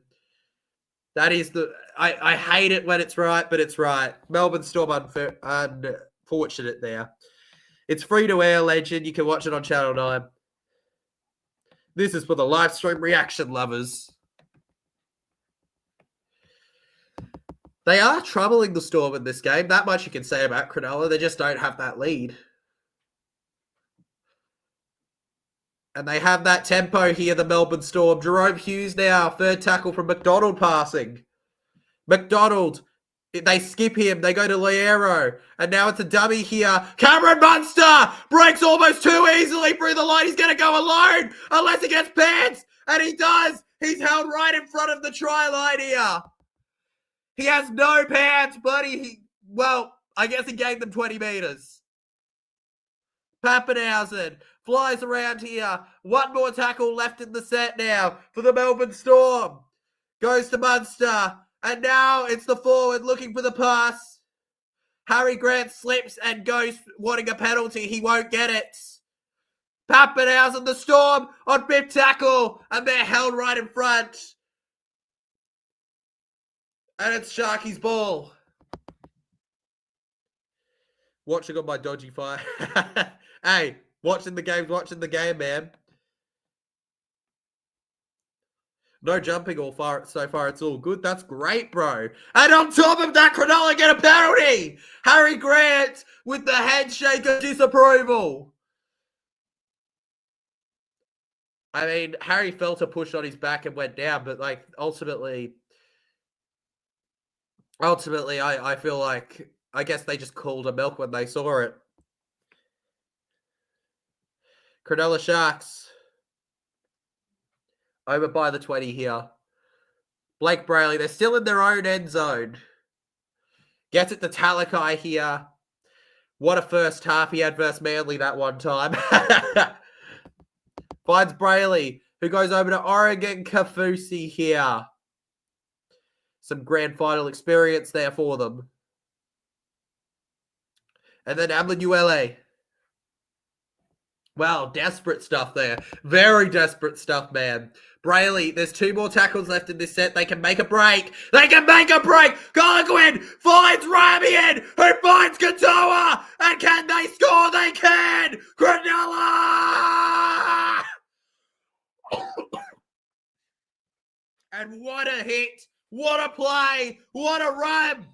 That is I hate it when it's right, but it's right. Melbourne Storm unfortunate there. It's free to air, legend. You can watch it on Channel 9. This is for the live stream reaction lovers. They are troubling the Storm in this game. That much you can say about Cronulla. They just don't have that lead. And they have that tempo here, the Melbourne Storm. Jerome Hughes now, third tackle from McDonald passing. McDonald, they skip him. They go to Liero. And now it's a dummy here. Cameron Munster breaks almost too easily through the line. He's going to go alone unless he gets pants. And he does. He's held right in front of the try line here. He has no pants, but I guess he gave them 20 meters. Pappenhausen flies around here. One more tackle left in the set now for the Melbourne Storm. Goes to Munster. And now it's the forward looking for the pass. Harry Grant slips and goes wanting a penalty. He won't get it. Pappenhausen, the Storm on fifth tackle. And they're held right in front. And it's Sharky's ball. Watching on my dodgy fire. Hey, watching the game, man. No jumping so far. It's all good. That's great, bro. And on top of that, Cronulla get a penalty. Harry Grant with the handshake of disapproval. I mean, Harry felt a push on his back and went down, but ultimately, I feel like I guess they just called a milk when they saw it. Cronulla Sharks. Over by the 20 here. Blake Brayley, they're still in their own end zone. Gets it to Talakai here. What a first half he had versus Manly that one time. Finds Brayley, who goes over to Oregon Kafusi here. Some grand final experience there for them. And then Amanuele. Wow, desperate stuff there. Very desperate stuff, man. Brayley, there's two more tackles left in this set. They can make a break. Colquhoun finds Ramian, who finds Katoa. And can they score? They can. Cronulla! And what a hit. What a play. What a run.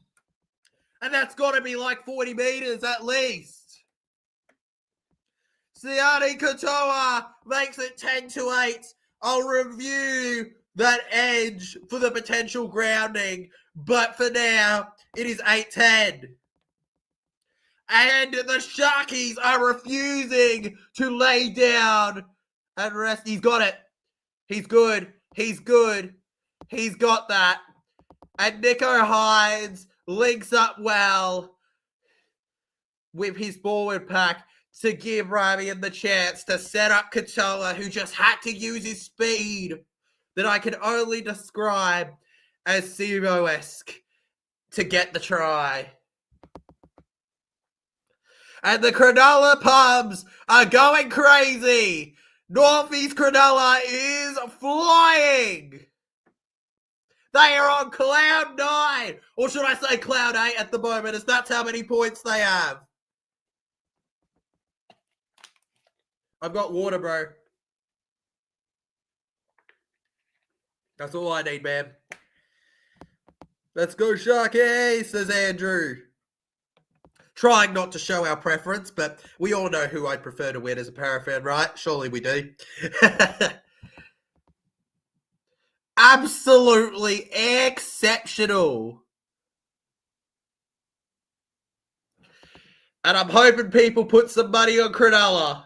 And that's got to be like 40 meters at least. Sione Katoa makes it 10-8. I'll review that edge for the potential grounding, but for now, it is 8-10. And the Sharkies are refusing to lay down and rest. He's got it. He's good. He's got that. And Nico Hines links up well with his forward pack to give Ramian the chance to set up Katoa, who just had to use his speed that I can only describe as Simo-esque to get the try. And the Cronulla pubs are going crazy. Northeast Cronulla is flying. They are on cloud 9. Or should I say cloud 8 at the moment, as that's how many points they have. I've got water, bro. That's all I need, man. Let's go, Sharky, says Andrew. Trying not to show our preference, but we all know who I'd prefer to win as a Para fan, right? Surely we do. Absolutely exceptional. And I'm hoping people put some money on Cronulla.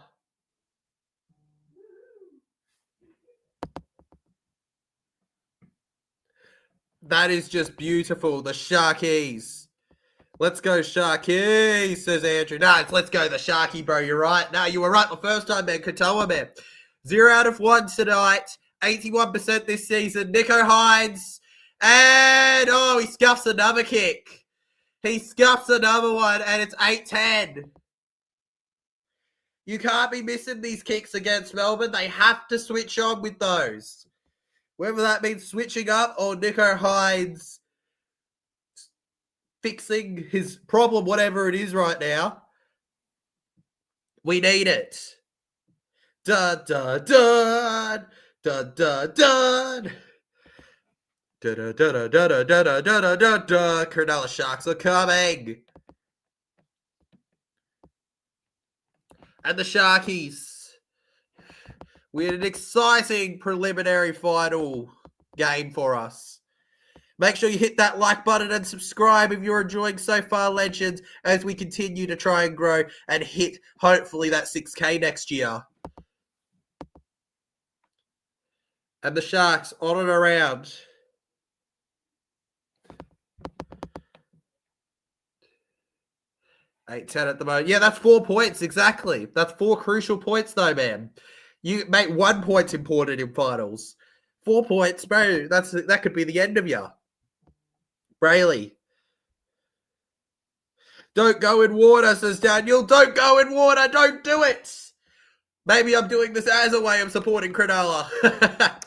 That is just beautiful. The Sharkies. Let's go, Sharky, says Andrew. No, let's go the Sharky, bro. You're right. No, you were right the first time, man. Cronulla, man. 0 out of 1 tonight. 81% this season. Nicho Hines. And, he scuffs another kick. He scuffs another one, and it's 8-10. You can't be missing these kicks against Melbourne. They have to switch on with those. Whether that means switching up or Nicho Hines fixing his problem, whatever it is right now. We need it. Dun, dun, dun. Dun, dun, dun. Dun, dun, dun, dun, dun, dun, dun, dun, dun. Cronulla Sharks are coming. And the Sharkies. We had an exciting preliminary final game for us. Make sure you hit that like button and subscribe if you're enjoying so far, legends, as we continue to try and grow and hit, hopefully, that 6K next year. And the Sharks on and around. Eight 10 at the moment. Yeah, that's 4 points, exactly. That's 4 crucial points, though, man. You make 1 point important in finals. 4 points, bro. That could be the end of you. Brayley. Don't go in water, says Daniel. Don't go in water. Don't do it. Maybe I'm doing this as a way of supporting Cronulla.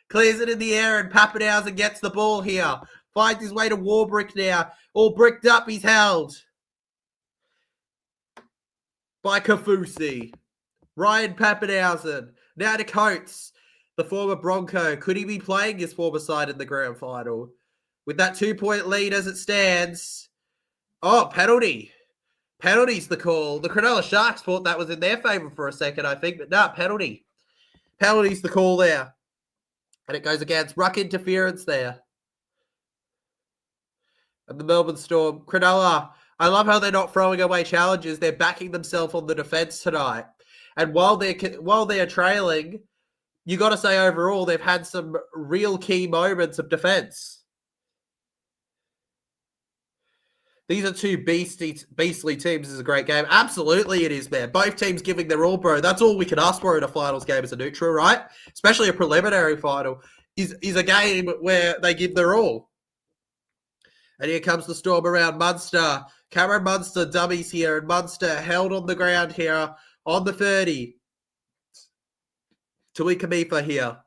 Clears it in the air, and Pappenhausen gets the ball here. Finds his way to Warbrick now. All bricked up, he's held by Kafusi. Ryan Pappenhausen. Now to Coates, the former Bronco. Could he be playing his former side in the grand final? With that 2-point lead as it stands. Oh, penalty. Penalty's the call. The Cronulla Sharks thought that was in their favour for a second, I think. But no, penalty. Penalty's the call there. And it goes against ruck interference there. And the Melbourne Storm. Cronulla, I love how they're not throwing away challenges. They're backing themselves on the defence tonight. And while they're trailing, you got to say overall they've had some real key moments of defence. These are two beastly teams. This is a great game. Absolutely it is, man. Both teams giving their all, bro. That's all we can ask for in a finals game as a neutral, right? Especially a preliminary final is a game where they give their all. And here comes the Storm around Munster. Cameron Munster dummies here, and Munster held on the ground here on the 30. Tui Kamifa here.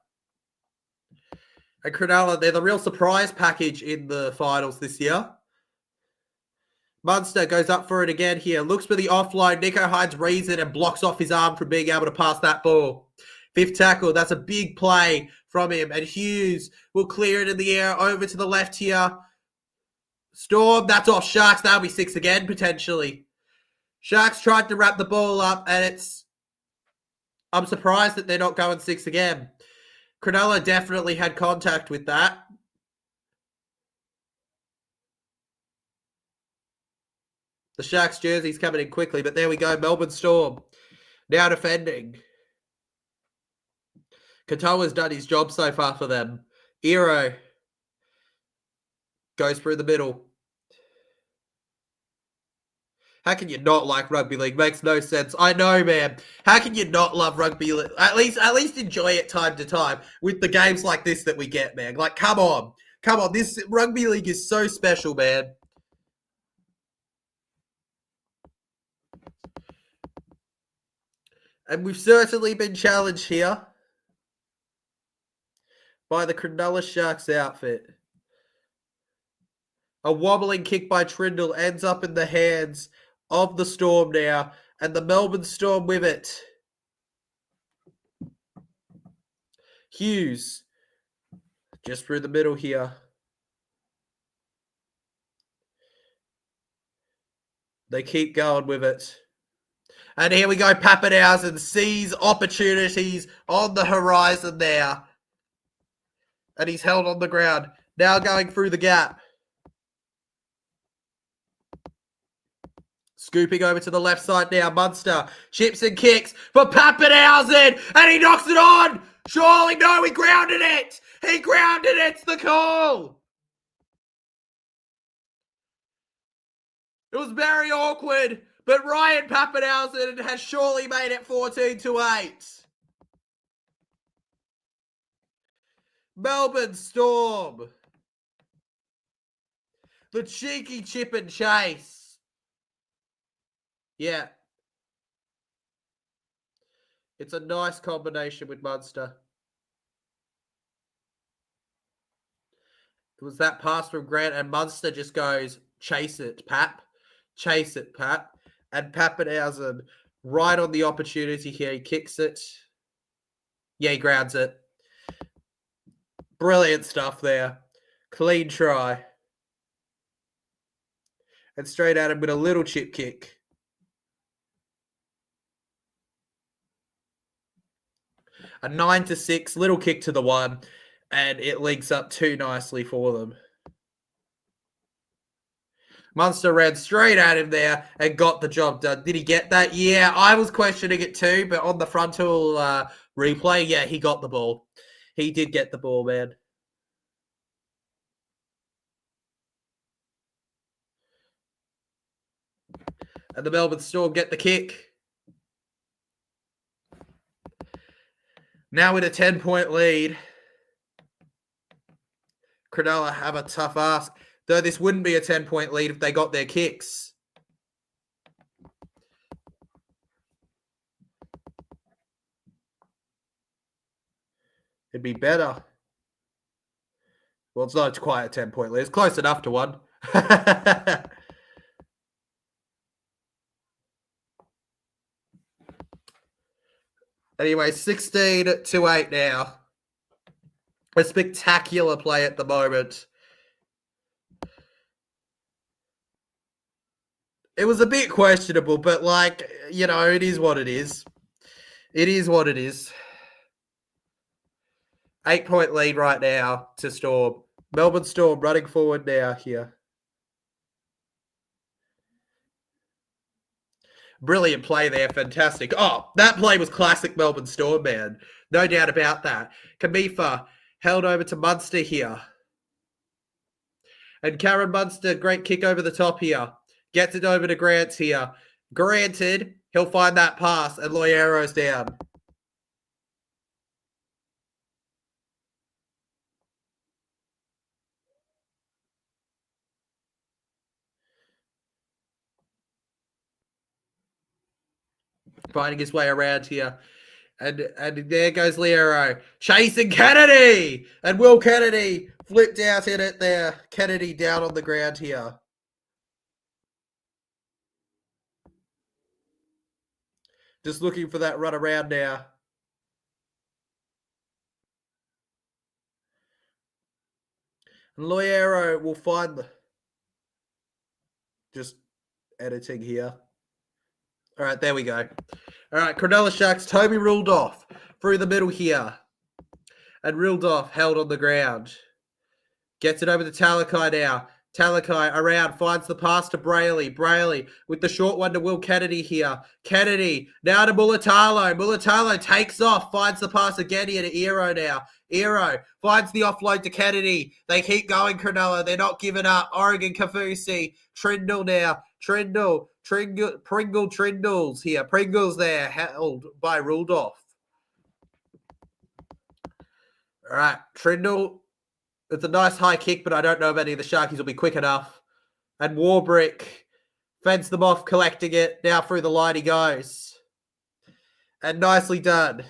And Cronulla, they're the real surprise package in the finals this year. Munster goes up for it again here. Looks for the offload. Nicho Hines reads it and blocks off his arm from being able to pass that ball. 5th tackle. That's a big play from him. And Hughes will clear it in the air over to the left here. Storm, that's off Sharks. That'll be 6 again, potentially. Sharks tried to wrap the ball up, and I'm surprised that they're not going 6 again. Cronulla definitely had contact with that. The Sharks jersey's coming in quickly, but there we go. Melbourne Storm now defending. Katoa's done his job so far for them. Ero goes through the middle. How can you not like rugby league? Makes no sense. I know, man. How can you not love rugby league? At least enjoy it time to time with the games like this that we get, man. Like, come on. Come on. This rugby league is so special, man. And we've certainly been challenged here by the Cronulla Sharks outfit. A wobbling kick by Trindle ends up in the hands of the Storm now, and the Melbourne Storm with it. Hughes, just through the middle here. They keep going with it. And here we go, Pappenhausen sees opportunities on the horizon there. And he's held on the ground. Now going through the gap. Scooping over to the left side now, Munster. Chips and kicks for Pappenhausen. And he knocks it on. Surely, no, he grounded it. He grounded it. It's the call. It was very awkward. But Ryan Pappenhausen has surely made it 14-8. Melbourne Storm. The cheeky chip and chase. Yeah. It's a nice combination with Munster. It was that pass from Grant, and Munster just goes, chase it, Pap. Chase it, Pap. And Pappenhausen, right on the opportunity here, he kicks it. Yeah, he grounds it. Brilliant stuff there. Clean try. And straight at him with a little chip kick. A 9-6, little kick to the 1. And it links up too nicely for them. Munster ran straight at him there and got the job done. Did he get that? Yeah, I was questioning it too, but on the frontal replay, yeah, he got the ball. He did get the ball, man. And the Melbourne Storm get the kick. Now with a 10-point lead. Cronulla have a tough ask. Though this wouldn't be a 10-point lead if they got their kicks. It'd be better. Well, it's not quite a 10-point lead. It's close enough to one. Anyway, 16-8 now. A spectacular play at the moment. It was a bit questionable, but it is what it is. It is what it is. 8-point lead right now to Storm. Melbourne Storm running forward now here. Brilliant play there. Fantastic. Oh, that play was classic Melbourne Storm, man. No doubt about that. Kamifa held over to Munster here. And Karen Munster, great kick over the top here. Gets it over to Grant here. Granted, he'll find that pass, and Loiero's down. Finding his way around here. And there goes Loiero. Chasing Kennedy! And Will Kennedy flipped out in it there. Kennedy down on the ground here. Just looking for that run around now. Loiero will find the... Just editing here. All right, there we go. All right, Cronulla Sharks, Toby Rudolph through the middle here. And Rudolph held on the ground. Gets it over to Talakai now. Talakai around, finds the pass to Brayley. Brayley with the short one to Will Kennedy here. Kennedy now to Mulatalo. Mulatalo takes off, finds the pass again here to Eero now. Eero finds the offload to Kennedy. They keep going, Cronulla. They're not giving up. Oregon Kafusi. Trindle now. Pringle Trindles here. Pringles there, held by Rudolph. All right, Trindle. It's a nice high kick, but I don't know if any of the Sharkies will be quick enough. And Warbrick fends them off, collecting it. Now through the line he goes. And nicely done.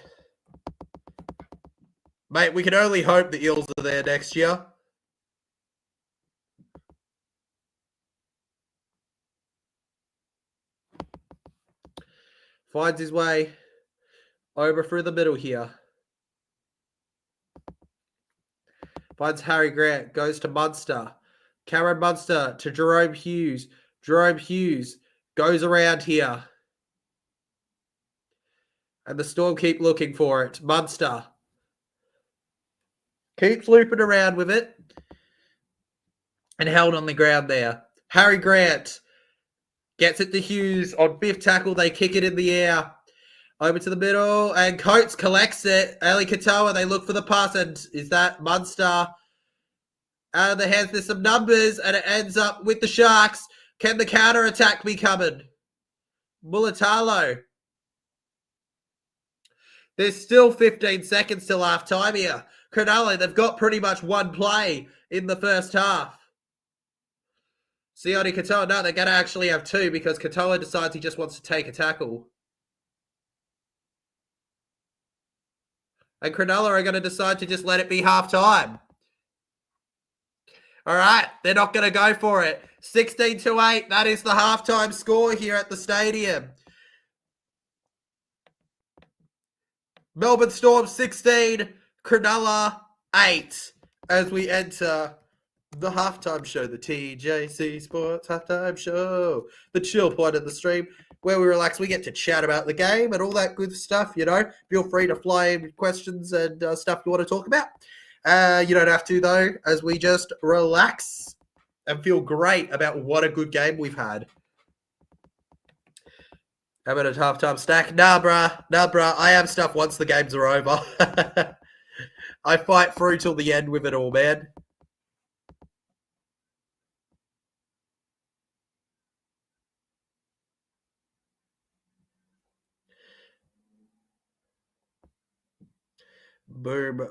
Mate, we can only hope the Eels are there next year. Finds his way over through the middle here. Finds Harry Grant. Goes to Munster. Cameron Munster to Jerome Hughes. Jerome Hughes goes around here. And the Storm keep looking for it. Munster keeps looping around with it. And held on the ground there. Harry Grant gets it to Hughes on fifth tackle. They kick it in the air. Over to the middle. And Coates collects it. Ali Katoa, they look for the pass. And is that Munster? Out of the hands, there's some numbers. And it ends up with the Sharks. Can the counter attack be coming? Mulatalo. There's still 15 seconds till half time here. Cronulla, they've got pretty much one play in the first half. Sione Katoa, no, they're going to actually have two because Katoa decides he just wants to take a tackle. And Cronulla are going to decide to just let it be half time. All right, they're not going to go for it. 16-8, that is the halftime score here at the stadium. Melbourne Storm 16, Cronulla 8 as we enter the halftime show, the TJC Sports halftime show, the chill point of the stream where we relax. We get to chat about the game and all that good stuff, you know. Feel free to fly in with questions and stuff you want to talk about. You don't have to, though, as we just relax and feel great about what a good game we've had. How about a halftime stack? Nah, bruh. I have stuff once the games are over. I fight through till the end with it all, man. Boom.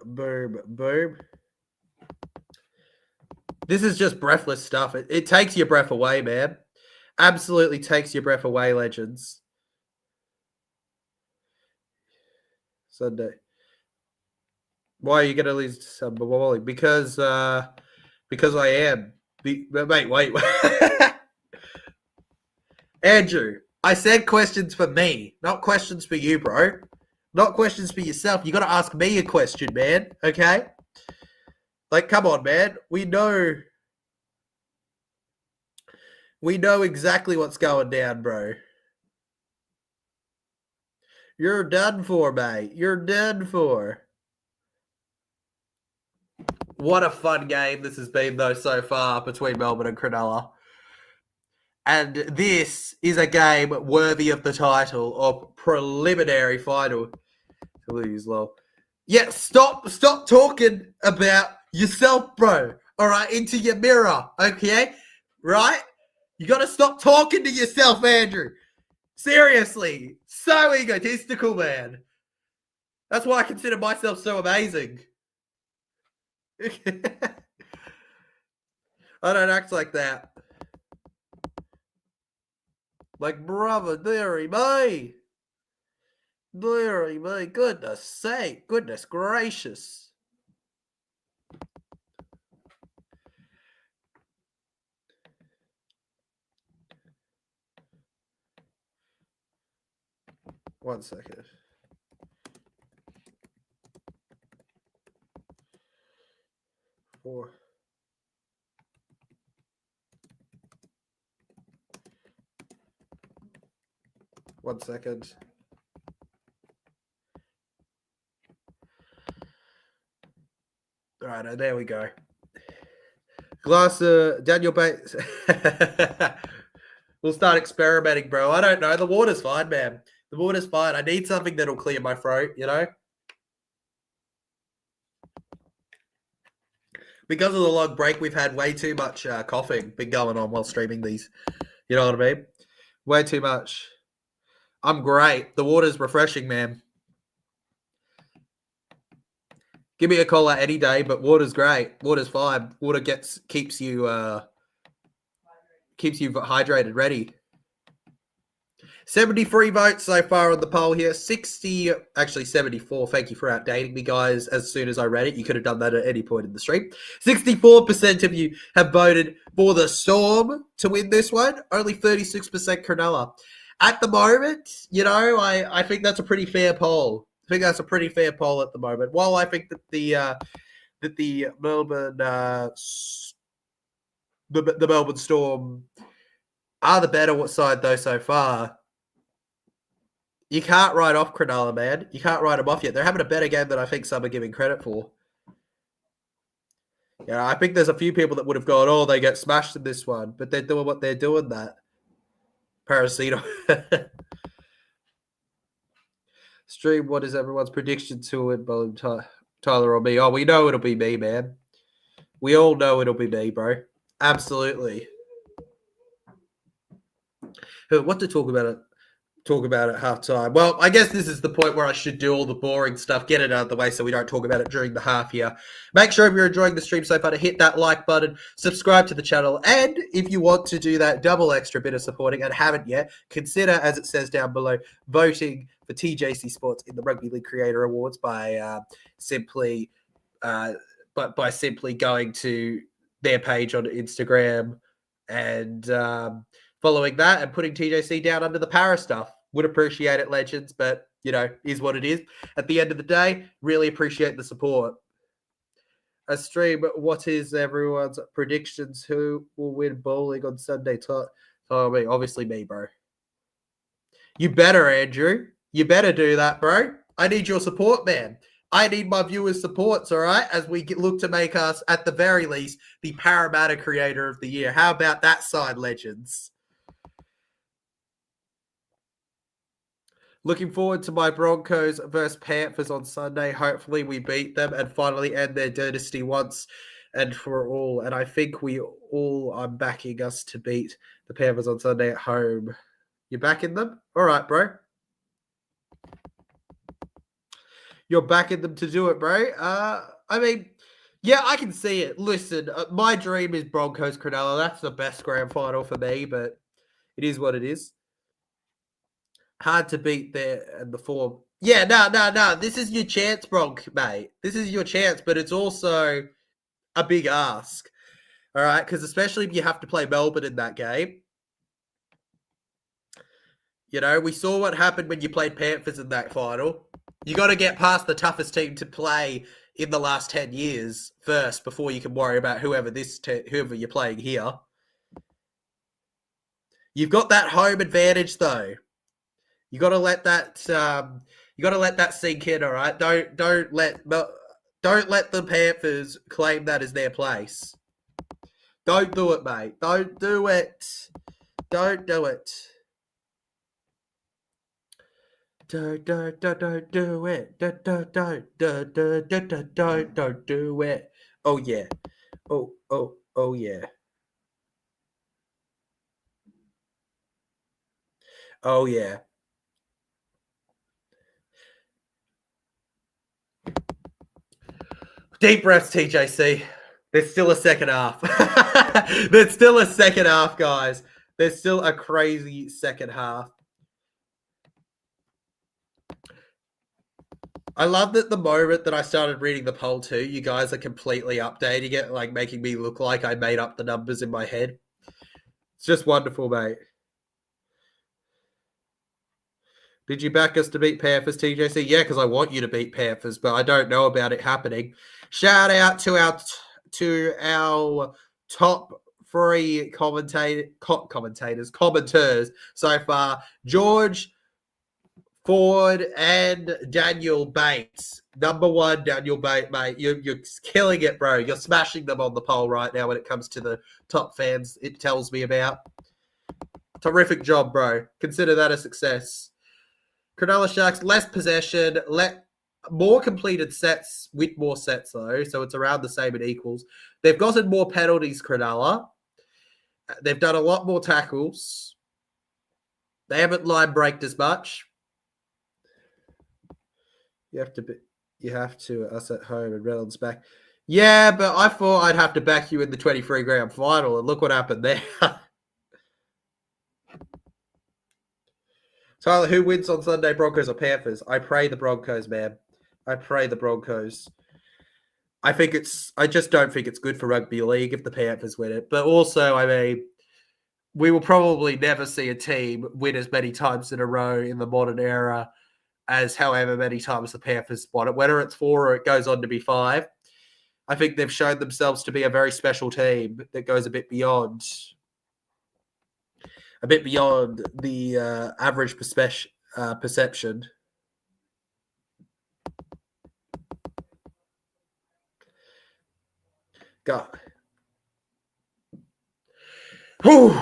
This is just breathless stuff. It takes your breath away, man. Absolutely takes your breath away, legends. Sunday. Why are you going to lose some Wally? Because I am. Wait. Andrew, I said questions for me, not questions for you, bro. Not questions for yourself. You got to ask me a question, man. Okay? Like, come on, man. We know exactly what's going down, bro. You're done for, mate. You're done for. What a fun game this has been, though, so far between Melbourne and Cronulla. And this is a game worthy of the title of preliminary final. To lose, lol. Yeah, stop talking about yourself, bro. All right, into your mirror, okay? Right? You got to stop talking to yourself, Andrew. Seriously. So egotistical, man. That's why I consider myself so amazing. I don't act like that. Like, brother, dearie me. Dearie me. Goodness sake. Goodness gracious. One second. Four. One second. All right, there we go. Daniel Bates. We'll start experimenting, bro. I don't know. The water's fine, man. The water's fine. I need something that'll clear my throat, you know? Because of the long break, we've had way too much coughing been going on while streaming these. You know what I mean? Way too much. I'm great. The water's refreshing, man. Give me a call out any day, but water's great. Water's fine. Water keeps you hydrated, ready. 73 votes so far on the poll here. 74. Thank you for outdating me, guys. As soon as I read it, you could have done that at any point in the stream. 64% of you have voted for the Storm to win this one. Only 36% Cronulla. At the moment, I think that's a pretty fair poll. I think that's a pretty fair poll at the moment. While I think that the Melbourne the Melbourne Storm are the better side though so far, you can't write off Cronulla, man. You can't write them off yet. They're having a better game than I think some are giving credit for. Yeah, I think there's a few people that would have gone, oh, they get smashed in this one, but they're doing what they're doing. That Parasito. Stream, what is everyone's prediction to it? Tyler or me? Oh, we know it'll be me, man. We all know it'll be me, bro. Absolutely. What to talk about at halftime? Well, I guess this is the point where I should do all the boring stuff, get it out of the way so we don't talk about it during the half here. Make sure if you're enjoying the stream so far to hit that like button, subscribe to the channel, and if you want to do that double extra bit of supporting and haven't yet, consider, as it says down below, voting for TJC Sports in the Rugby League Creator Awards by simply going to their page on Instagram and following that and putting TJC down under the para stuff. Would appreciate it, legends, but, is what it is. At the end of the day, really appreciate the support. A stream, what is everyone's predictions? Who will win bowling on Sunday? Obviously me, bro. You better, Andrew. You better do that, bro. I need your support, man. I need my viewers' supports, all right, as we look to make us, at the very least, the Parramatta Creator of the Year. How about that side, legends? Looking forward to my Broncos versus Panthers on Sunday. Hopefully we beat them and finally end their dynasty once and for all. And I think we all are backing us to beat the Panthers on Sunday at home. You backing them? All right, bro. You're backing them to do it, bro. Yeah, I can see it. Listen, my dream is Broncos Cronulla. That's the best grand final for me, but it is what it is. Hard to beat the form. Yeah, no. This is your chance, Bronc, mate. This is your chance, but it's also a big ask. All right, because especially if you have to play Melbourne in that game. We saw what happened when you played Panthers in that final. You got to get past the toughest team to play in the last 10 years first before you can worry about whoever you're playing here. You've got that home advantage though. You got to let that sink in, all right? Don't let the Panthers claim that as their place. Don't do it, mate. Don't do it. Don't do it. Don't do it. Don't do it. Oh yeah. Oh yeah. Oh yeah. Deep breaths, TJC. There's still a second half. There's still a second half, guys. There's still a crazy second half. I love that the moment that I started reading the poll too, you guys are completely updating it, like making me look like I made up the numbers in my head. It's just wonderful, mate. Did you back us to beat Panthers, TJC? Yeah, because I want you to beat Panthers, but I don't know about it happening. Shout out to our top three commenters so far: George, Ford, and Daniel Bates. Number one, Daniel Bates, mate. You're killing it, bro. You're smashing them on the poll right now when it comes to the top fans it tells me about. Terrific job, bro. Consider that a success. Cronulla Sharks, less possession, more completed sets with more sets, though. So it's around the same in equals. They've gotten more penalties, Cronulla. They've done a lot more tackles. They haven't line braked as much. You have to us at home and Reynolds back. Yeah, but I thought I'd have to back you in the 23 grand final, and look what happened there. Tyler, who wins on Sunday, Broncos or Panthers? I pray the Broncos, man. I pray the Broncos. I just don't think it's good for rugby league if the Panthers win it. But also, I mean, we will probably never see a team win as many times in a row in the modern era as however many times the Panthers won it. Whether it's 4 or it goes on to be 5, I think they've shown themselves to be a very special team that goes a bit beyond the average perception. God. Whew.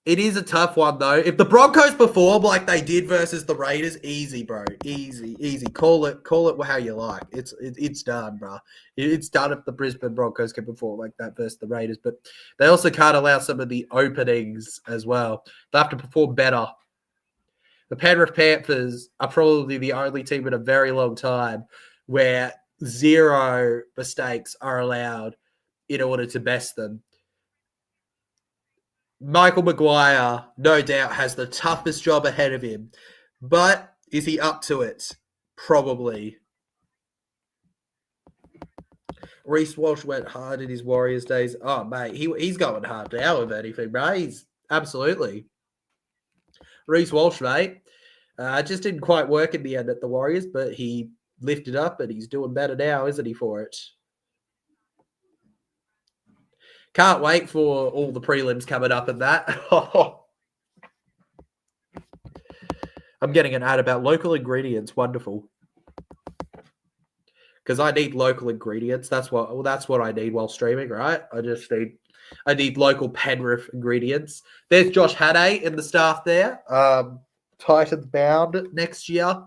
It is a tough one, though. If the Broncos perform like they did versus the Raiders, easy, bro. Easy. Call it how you like. It's done, bro. It's done if the Brisbane Broncos can perform like that versus the Raiders. But they also can't allow some of the openings as well. They have to perform better. The Penrith Panthers are probably the only team in a very long time where 0 mistakes are allowed in order to best them. Michael Maguire, no doubt, has the toughest job ahead of him. But is he up to it? Probably. Reece Walsh went hard in his Warriors days. Oh, mate, he's going hard now, if anything, mate. He's absolutely. Reece Walsh, mate. Just didn't quite work in the end at the Warriors, but he lifted up and he's doing better now, isn't he, for it? Can't wait for all the prelims coming up and that. I'm getting an ad about local ingredients. Wonderful. Because I need local ingredients. That's what I need while streaming, right? I need local Penrith ingredients. There's Josh Hannay in the staff there. Titans bound next year.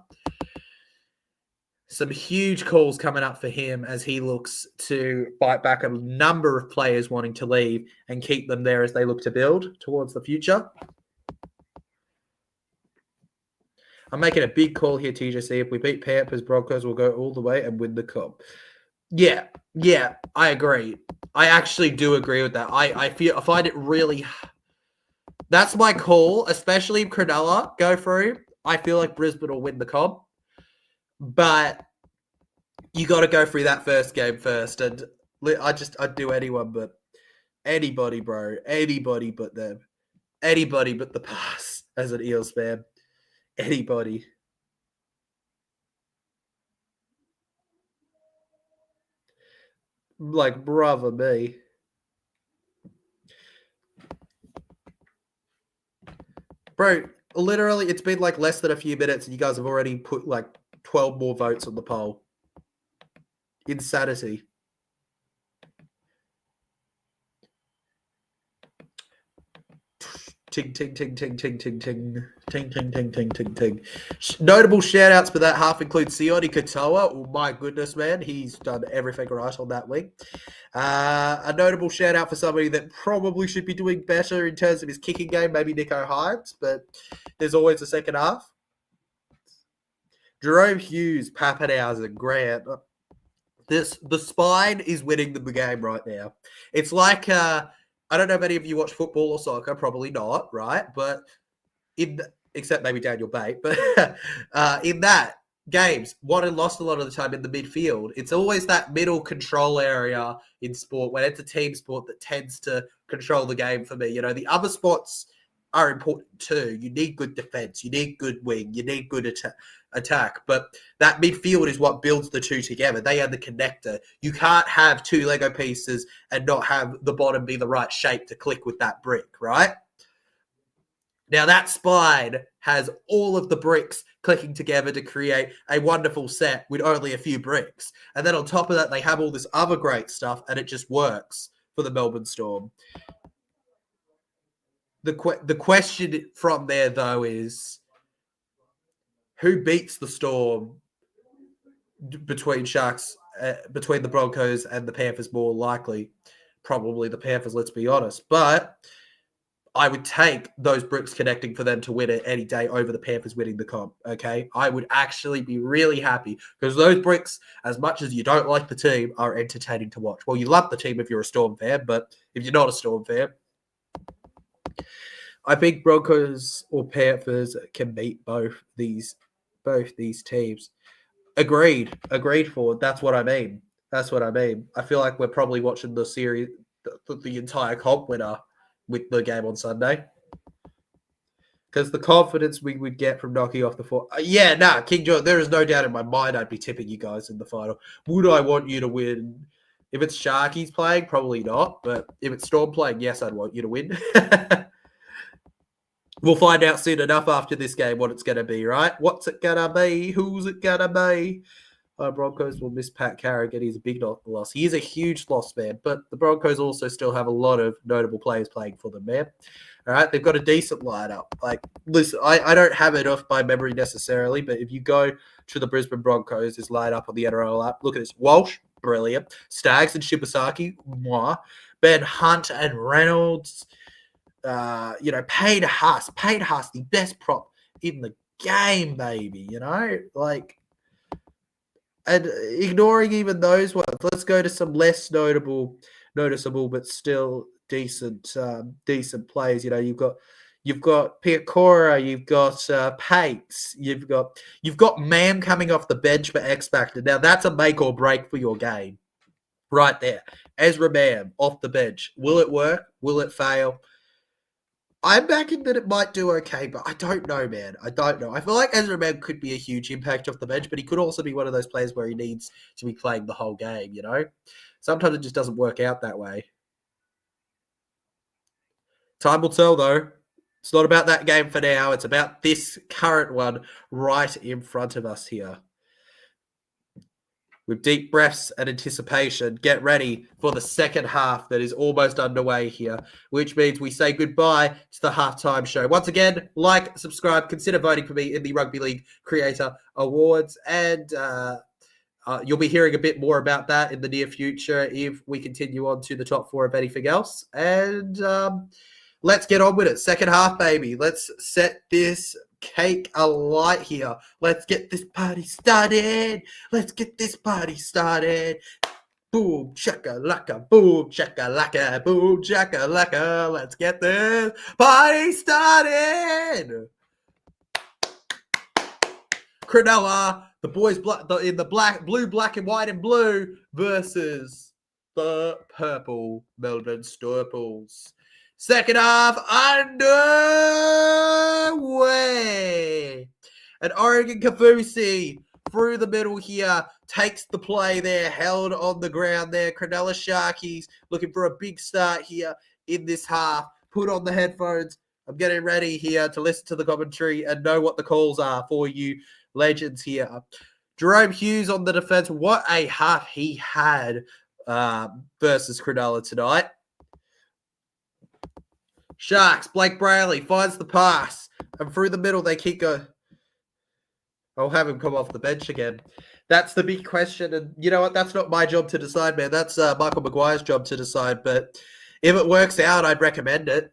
Some huge calls coming up for him as he looks to bite back a number of players wanting to leave and keep them there as they look to build towards the future. I'm making a big call here, TJC. If we beat Panthers, Broncos will go all the way and win the comp. Yeah, I agree. I actually do agree with that. I find it really... That's my call, especially if Cronulla go through. I feel like Brisbane will win the comp. But you got to go through that first game first. And I'd do anybody, bro. Anybody but them. Anybody but the pass as an Eels fan. Anybody. Like, brother me. Bro, literally, it's been like less than a few minutes and you guys have already put like 12 more votes on the poll. Insanity. Ting, ting, ting, ting, ting, ting, ting. Ting, ting, ting, ting, ting, ting. Notable shout-outs for that half include Sione Katoa. Oh, my goodness, man. He's done everything right on that wing. A notable shout-out for somebody that probably should be doing better in terms of his kicking game, maybe Nico Hynes, but there's always a second half. Jerome Hughes, Pappenhausen, Grant. The spine is winning the game right now. It's like... I don't know if any of you watch football or soccer, probably not, right? But except maybe Daniel Bate, but in that games, won and lost a lot of the time in the midfield. It's always that middle control area in sport when it's a team sport that tends to control the game for me. You know, the other spots are important too. You need good defense, you need good wing, you need good attack. But that midfield is what builds the two together. They are the connector. You can't have 2 Lego pieces and not have the bottom be the right shape to click with that brick, right? Now that spine has all of the bricks clicking together to create a wonderful set with only a few bricks. And then on top of that, they have all this other great stuff and it just works for the Melbourne Storm. The question from there, though, is who beats the Storm between the Broncos and the Panthers more likely? Probably the Panthers, let's be honest. But I would take those bricks connecting for them to win it any day over the Panthers winning the comp, okay? I would actually be really happy because those bricks, as much as you don't like the team, are entertaining to watch. Well, you love the team if you're a Storm fan, but if you're not a Storm fan, I think Broncos or Panthers can beat both these teams. Agreed, Ford. That's what I mean. I feel like we're probably watching the series, the entire comp winner with the game on Sunday. Because the confidence we would get from knocking off the four. King George, there is no doubt in my mind I'd be tipping you guys in the final. Would I want you to win? If it's Sharkies playing, probably not. But if it's Storm playing, yes, I'd want you to win. We'll find out soon enough after this game what it's going to be, right? What's it going to be? Who's it going to be? Broncos will miss Pat Carrigan. He's a big loss. He is a huge loss, man. But the Broncos also still have a lot of notable players playing for them, man. All right, they've got a decent lineup. Like, listen, I don't have it off by memory necessarily, but if you go to the Brisbane Broncos, this lineup on the NRL app, look at this. Walsh, brilliant. Staggs and Shibasaki, mwah. Ben Hunt and Reynolds. Payne Haas, the best prop in the game, baby. And ignoring even those ones, let's go to some less noticeable, but still decent players. You've got Piakora, you've got Pates, you've got Mam coming off the bench for X Factor. Now that's a make or break for your game, right there. Ezra Mam off the bench. Will it work? Will it fail? I'm backing that it might do okay, but I don't know, man. I don't know. I feel like Ezra Mam could be a huge impact off the bench, but he could also be one of those players where he needs to be playing the whole game, Sometimes it just doesn't work out that way. Time will tell, though. It's not about that game for now. It's about this current one right in front of us here. With deep breaths and anticipation, get ready for the second half that is almost underway here, which means we say goodbye to the halftime show. Once again, like, subscribe, consider voting for me in the Rugby League Creator Awards, and you'll be hearing a bit more about that in the near future if we continue on to the top four of anything else. And let's get on with it. Second half, baby. Let's set this cake alight here. Let's get this party started. Boom, chaka-laka, boom, chaka-laka, boom, chaka-laka. Let's get this party started. Cronulla, the boys in the blue, black, and white, and blue versus the purple Melbourne Storples. Second half underway. And Oregon Kafusi through the middle here takes the play there, held on the ground there. Cronulla Sharkies looking for a big start here in this half. Put on the headphones. I'm getting ready here to listen to the commentary and know what the calls are for you legends here. Jerome Hughes on the defense. What a half he had versus Cronulla tonight. Sharks, Blake Brayley finds the pass. And through the middle, they keep going. I'll have him come off the bench again. That's the big question. And you know what? That's not my job to decide, man. That's Michael Maguire's job to decide. But if it works out, I'd recommend it.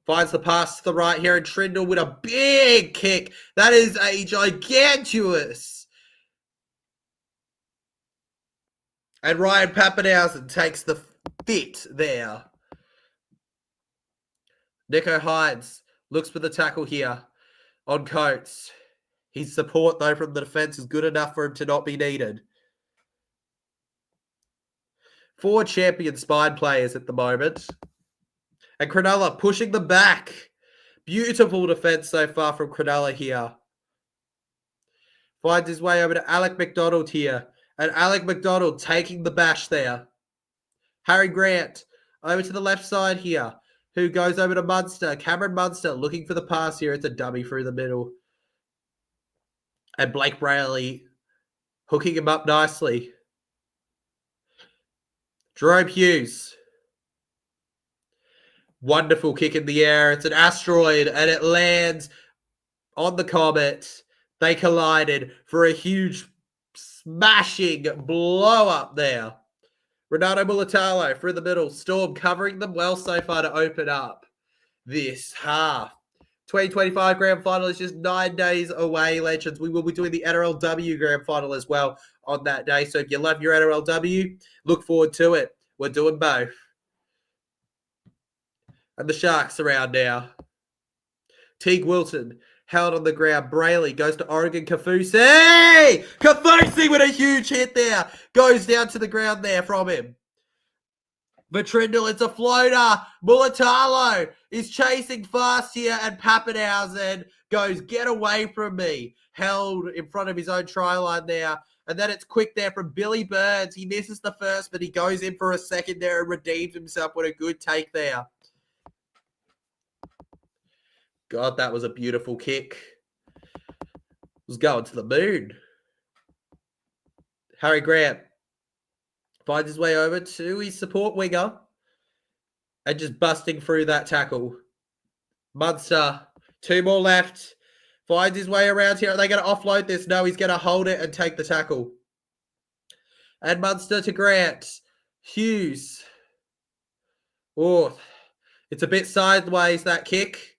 Finds the pass to the right here. And Trindle with a big kick. That is a gigantuous. And Ryan Papenhausen takes the fit there. Nico Hines looks for the tackle here on Coates. His support, though, from the defence is good enough for him to not be needed. 4 champion spine players at the moment. And Cronulla pushing them back. Beautiful defence so far from Cronulla here. Finds his way over to Alec McDonald here. And Alec McDonald taking the bash there. Harry Grant over to the left side here. Who goes over to Munster. Cameron Munster looking for the pass here. It's a dummy through the middle. And Blake Brayley hooking him up nicely. Jerome Hughes. Wonderful kick in the air. It's an asteroid and it lands on the comet. They collided for a huge smashing blow up there. Renato Mulatalo through the middle. Storm covering them well so far to open up this half. 2025 Grand Final is just 9 days away, legends. We will be doing the NRLW Grand Final as well on that day. So if you love your NRLW, look forward to it. We're doing both. And the Sharks around now. Teague Wilton held on the ground. Brayley goes to Oregon. Kafusi! Kafusi with a huge hit there. Goes down to the ground there from him. Vetrindle, it's a floater. Mulatalo is chasing fast here, and Pappenhausen goes, get away from me. Held in front of his own try line there. And then it's quick there from Billy Burns. He misses the first, but he goes in for a second there and redeems himself. What a good take there. God, that was a beautiful kick. It was going to the moon. Harry Grant finds his way over to his support winger and just busting through that tackle. Munster, 2 more left. Finds his way around here. Are they going to offload this? No, he's going to hold it and take the tackle. And Munster to Grant. Hughes. Oh, it's a bit sideways, that kick.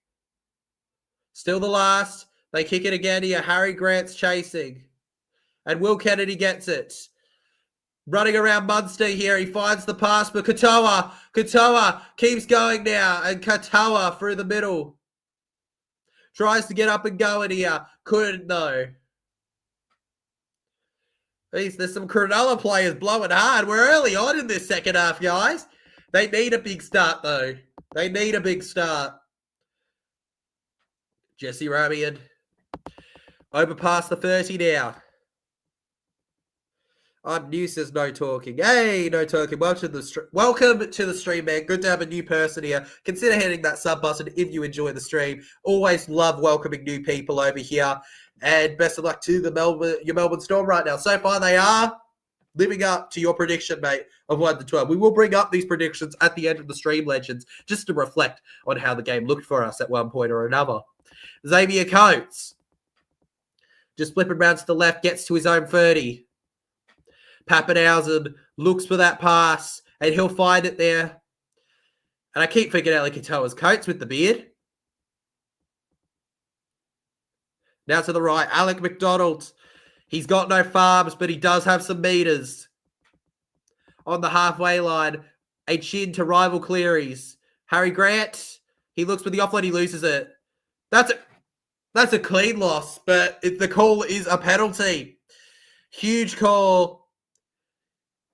Still the last. They kick it again here. Harry Grant's chasing. And Will Kennedy gets it. Running around Munster here. He finds the pass, but Katoa. Katoa keeps going now. And Katoa through the middle. Tries to get up and go in here. Couldn't, though. There's some Cronulla players blowing hard. We're early on in this second half, guys. They need a big start, though. They need a big start. Jesse Ramian. Over past the 30 now. I'm new, says no talking. Hey, no talking. Welcome to the stream, man. Good to have a new person here. Consider hitting that sub button if you enjoy the stream. Always love welcoming new people over here. And best of luck to your Melbourne Storm right now. So far, they are living up to your prediction, mate, of 1 to 12. We will bring up these predictions at the end of the stream, legends, just to reflect on how the game looked for us at one point or another. Xavier Coates. Just flipping around to the left, gets to his own 30. Pappenhausen looks for that pass, and he'll find it there. And I keep thinking Alec Katoa's Coates with the beard. Now to the right, Alec McDonald. He's got no farms, but he does have some meters. On the halfway line, a chin to rival Cleary's. Harry Grant, he looks for the offload, he loses it. That's a clean loss, but the call is a penalty. Huge call.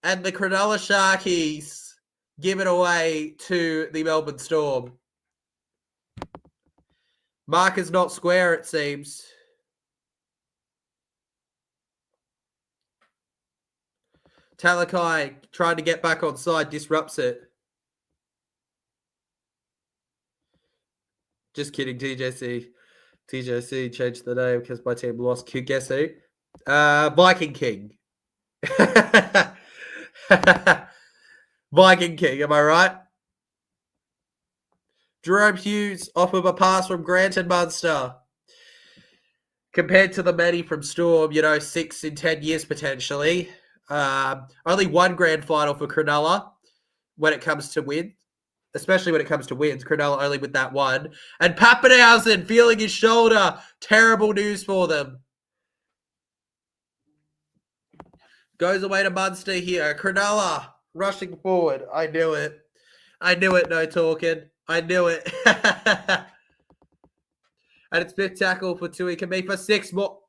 And the Cronulla Sharkies give it away to the Melbourne Storm. Marker's not square, it seems. Talakai trying to get back on side, disrupts it. Just kidding, TJC. TJC changed the name because my team lost. Guess who? Viking King. Viking King, am I right? Jerome Hughes off of a pass from Grant and Munster. Compared to the many from Storm, 6 in 10 years potentially. Only 1 grand final for Cronulla when it comes to wins. Especially when it comes to wins. Cronulla only with that 1. And Pappenhausen feeling his shoulder. Terrible news for them. Goes away to Munster here. Cronulla rushing forward. I knew it. No talking. I knew it. And it's 5th tackle for Tui Kami for 6 more.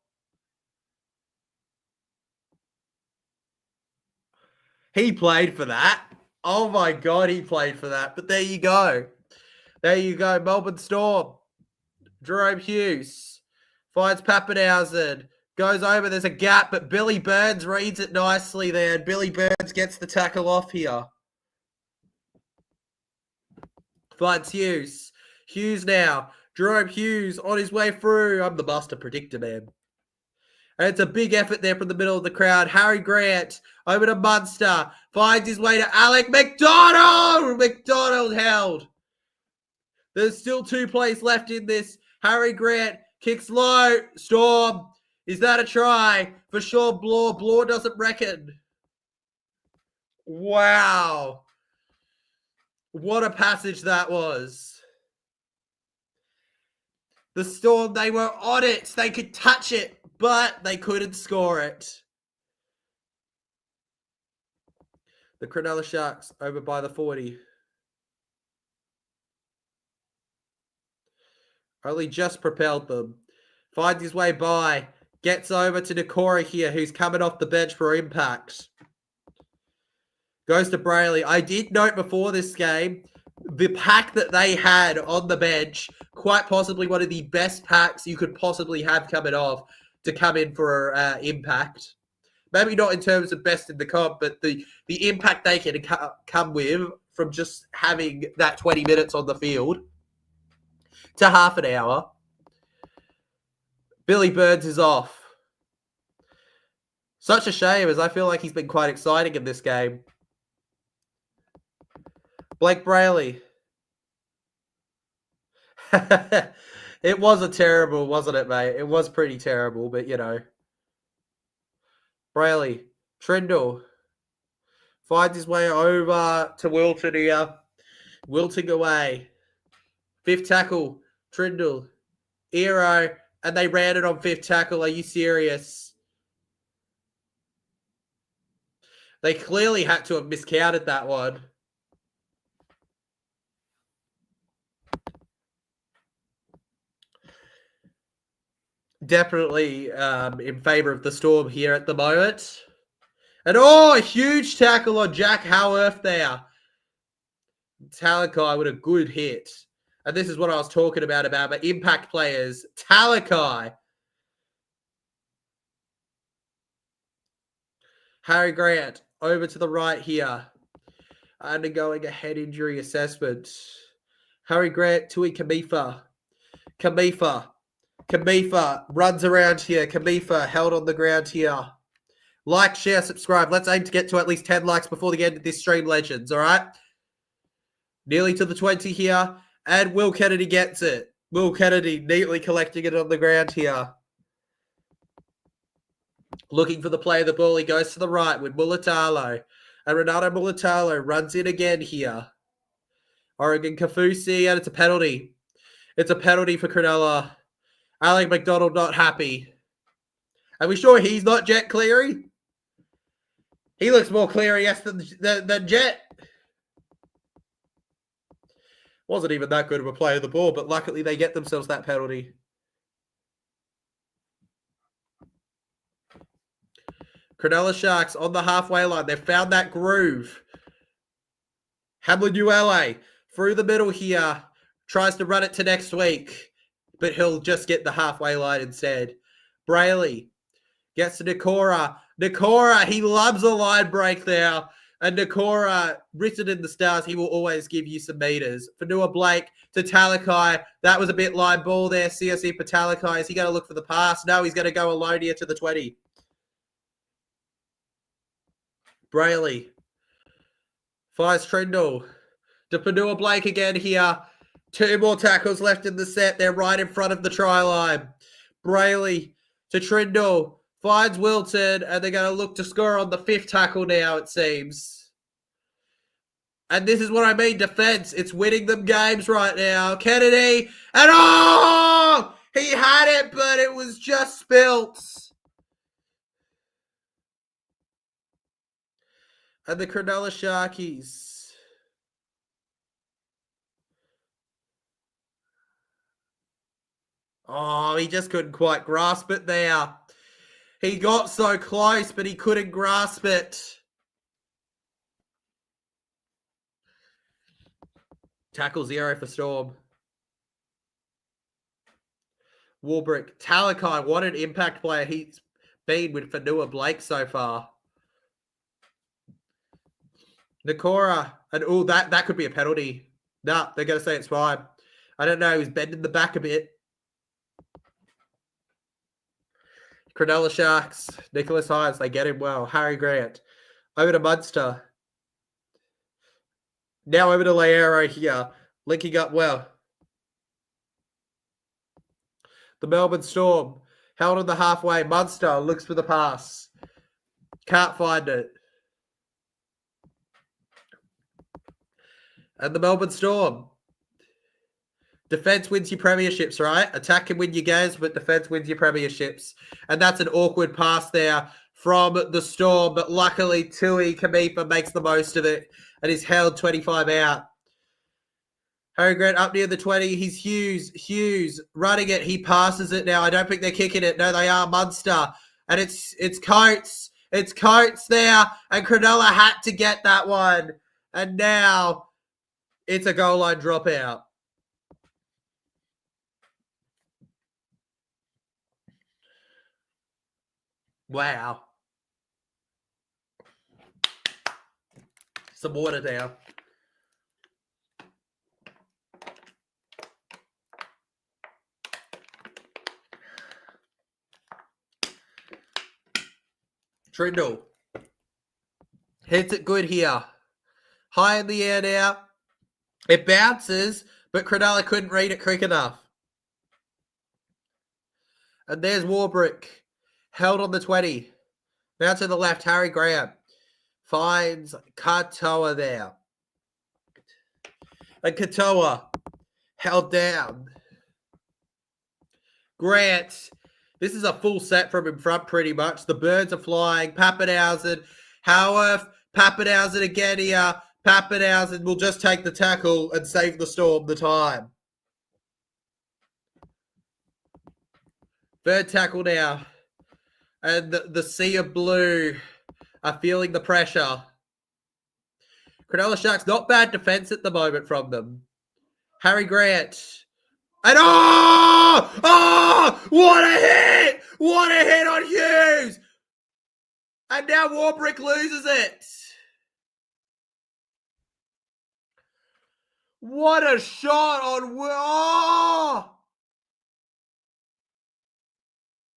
He played for that. Oh my God, he played for that. But there you go. Melbourne Storm. Jerome Hughes finds Pappenhausen. Goes over. There's a gap, but Billy Burns reads it nicely there. And Billy Burns gets the tackle off here. Finds Hughes. Hughes now. Jerome Hughes on his way through. I'm the master predictor, man. And it's a big effort there from the middle of the crowd. Harry Grant over to Munster. Finds his way to Alec McDonald. McDonald held. There's still 2 plays left in this. Harry Grant kicks low. Storm. Is that a try? For sure, Blore. Blore doesn't reckon. Wow. What a passage that was. The Storm, they were on it. They could touch it, but they couldn't score it. The Cronulla Sharks over by the 40. Only just propelled them. Finds his way by. Gets over to Nakora here, who's coming off the bench for impact. Goes to Brayley. I did note before this game, the pack that they had on the bench, quite possibly one of the best packs you could possibly have coming off to come in for impact. Maybe not in terms of best in the comp, but the impact they can come with from just having that 20 minutes on the field to half an hour. Billy Burns is off. Such a shame, as I feel like he's been quite exciting in this game. Blake Brayley. It was a terrible, wasn't it, mate? It was pretty terrible, but, you know. Brayley. Trindle. Finds his way over to Wilton here. Wilting away. Fifth tackle. Trindle. Eero. And they ran it on fifth tackle. Are you serious? They clearly had to have miscounted that one. Definitely in favour of the Storm here at the moment. And a huge tackle on Jack Howarth there. Talakai with a good hit. And this is what I was talking about my impact players. Talakai. Harry Grant over to the right here. Undergoing a head injury assessment. Harry Grant, Tui Kamifa. Kamifa runs around here. Kamifa held on the ground here. Like, share, subscribe. Let's aim to get to at least 10 likes before the end of this stream, legends, all right? Nearly to the 20 here. And Will Kennedy gets it. Will Kennedy neatly collecting it on the ground here. Looking for the play of the ball. He goes to the right with Mulatalo. And Renato Mulatalo runs in again here. Oregon Kafusi, and it's a penalty. It's a penalty for Cronulla. Alec McDonald not happy. Are we sure he's not Jet Cleary? He looks more Cleary than Jet. Wasn't even that good of a play of the ball, but luckily they get themselves that penalty. Cronulla Sharks on the halfway line. They've found that groove. Hamlin ULA through the middle here. Tries to run it to next week, but he'll just get the halfway line instead. Brayley gets to Nakora. Nakora, he loves a line break there. And Nakora, written in the stars, he will always give you some meters. Fanua Blake to Talakai. That was a bit line ball there. CSE for Talakai. Is he going to look for the pass? No, he's going to go alone here to the 20. Brayley fires Trindle to Fanua Blake again here. 2 more tackles left in the set. They're right in front of the try line. Brayley to Trindle. Finds Wilton, and they're going to look to score on the 5th tackle now, it seems. And this is what I mean, defense. It's winning them games right now. Kennedy, and he had it, but it was just spilt. And the Cronulla Sharkies. He just couldn't quite grasp it there. He got so close, but he couldn't grasp it. Tackle 0 for Storm. Warbrick. Talakai, what an impact player he's been with Fanua Blake so far. Nakora. And that could be a penalty. Nah, they're going to say it's fine. I don't know. He's bending the back a bit. Cronulla Sharks. Nicholas Hines. They get him well. Harry Grant. Over to Munster. Now over to Leero here. Linking up well. The Melbourne Storm. Held on the halfway. Munster looks for the pass. Can't find it. And the Melbourne Storm. Defense wins your premierships, right? Attack can win your games, but defense wins your premierships. And that's an awkward pass there from the Storm. But luckily, Tui Kamifa makes the most of it and is held 25 out. Harry Grant up near the 20. He's Hughes running it. He passes it now. I don't think they're kicking it. No, they are. Munster. And it's Coates. It's Coates there. And Cronulla had to get that one. And now it's a goal line dropout. Wow. Some water down. Trindle. Hits it good here. High in the air now. It bounces, but Cronulla couldn't read it quick enough. And there's Warbrick. Held on the 20. Now to the left, Harry Grant. Finds Katoa there. And Katoa held down. Grant. This is a full set from in front pretty much. The birds are flying. Pappenhausen. Howarth. Pappenhausen again here. Pappenhausen will just take the tackle and save the Storm the time. Third tackle now. And the sea of blue are feeling the pressure. Cronulla Sharks, not bad defense at the moment from them. Harry Grant. And what a hit! What a hit on Hughes! And now Warbrick loses it. What a shot on... Oh!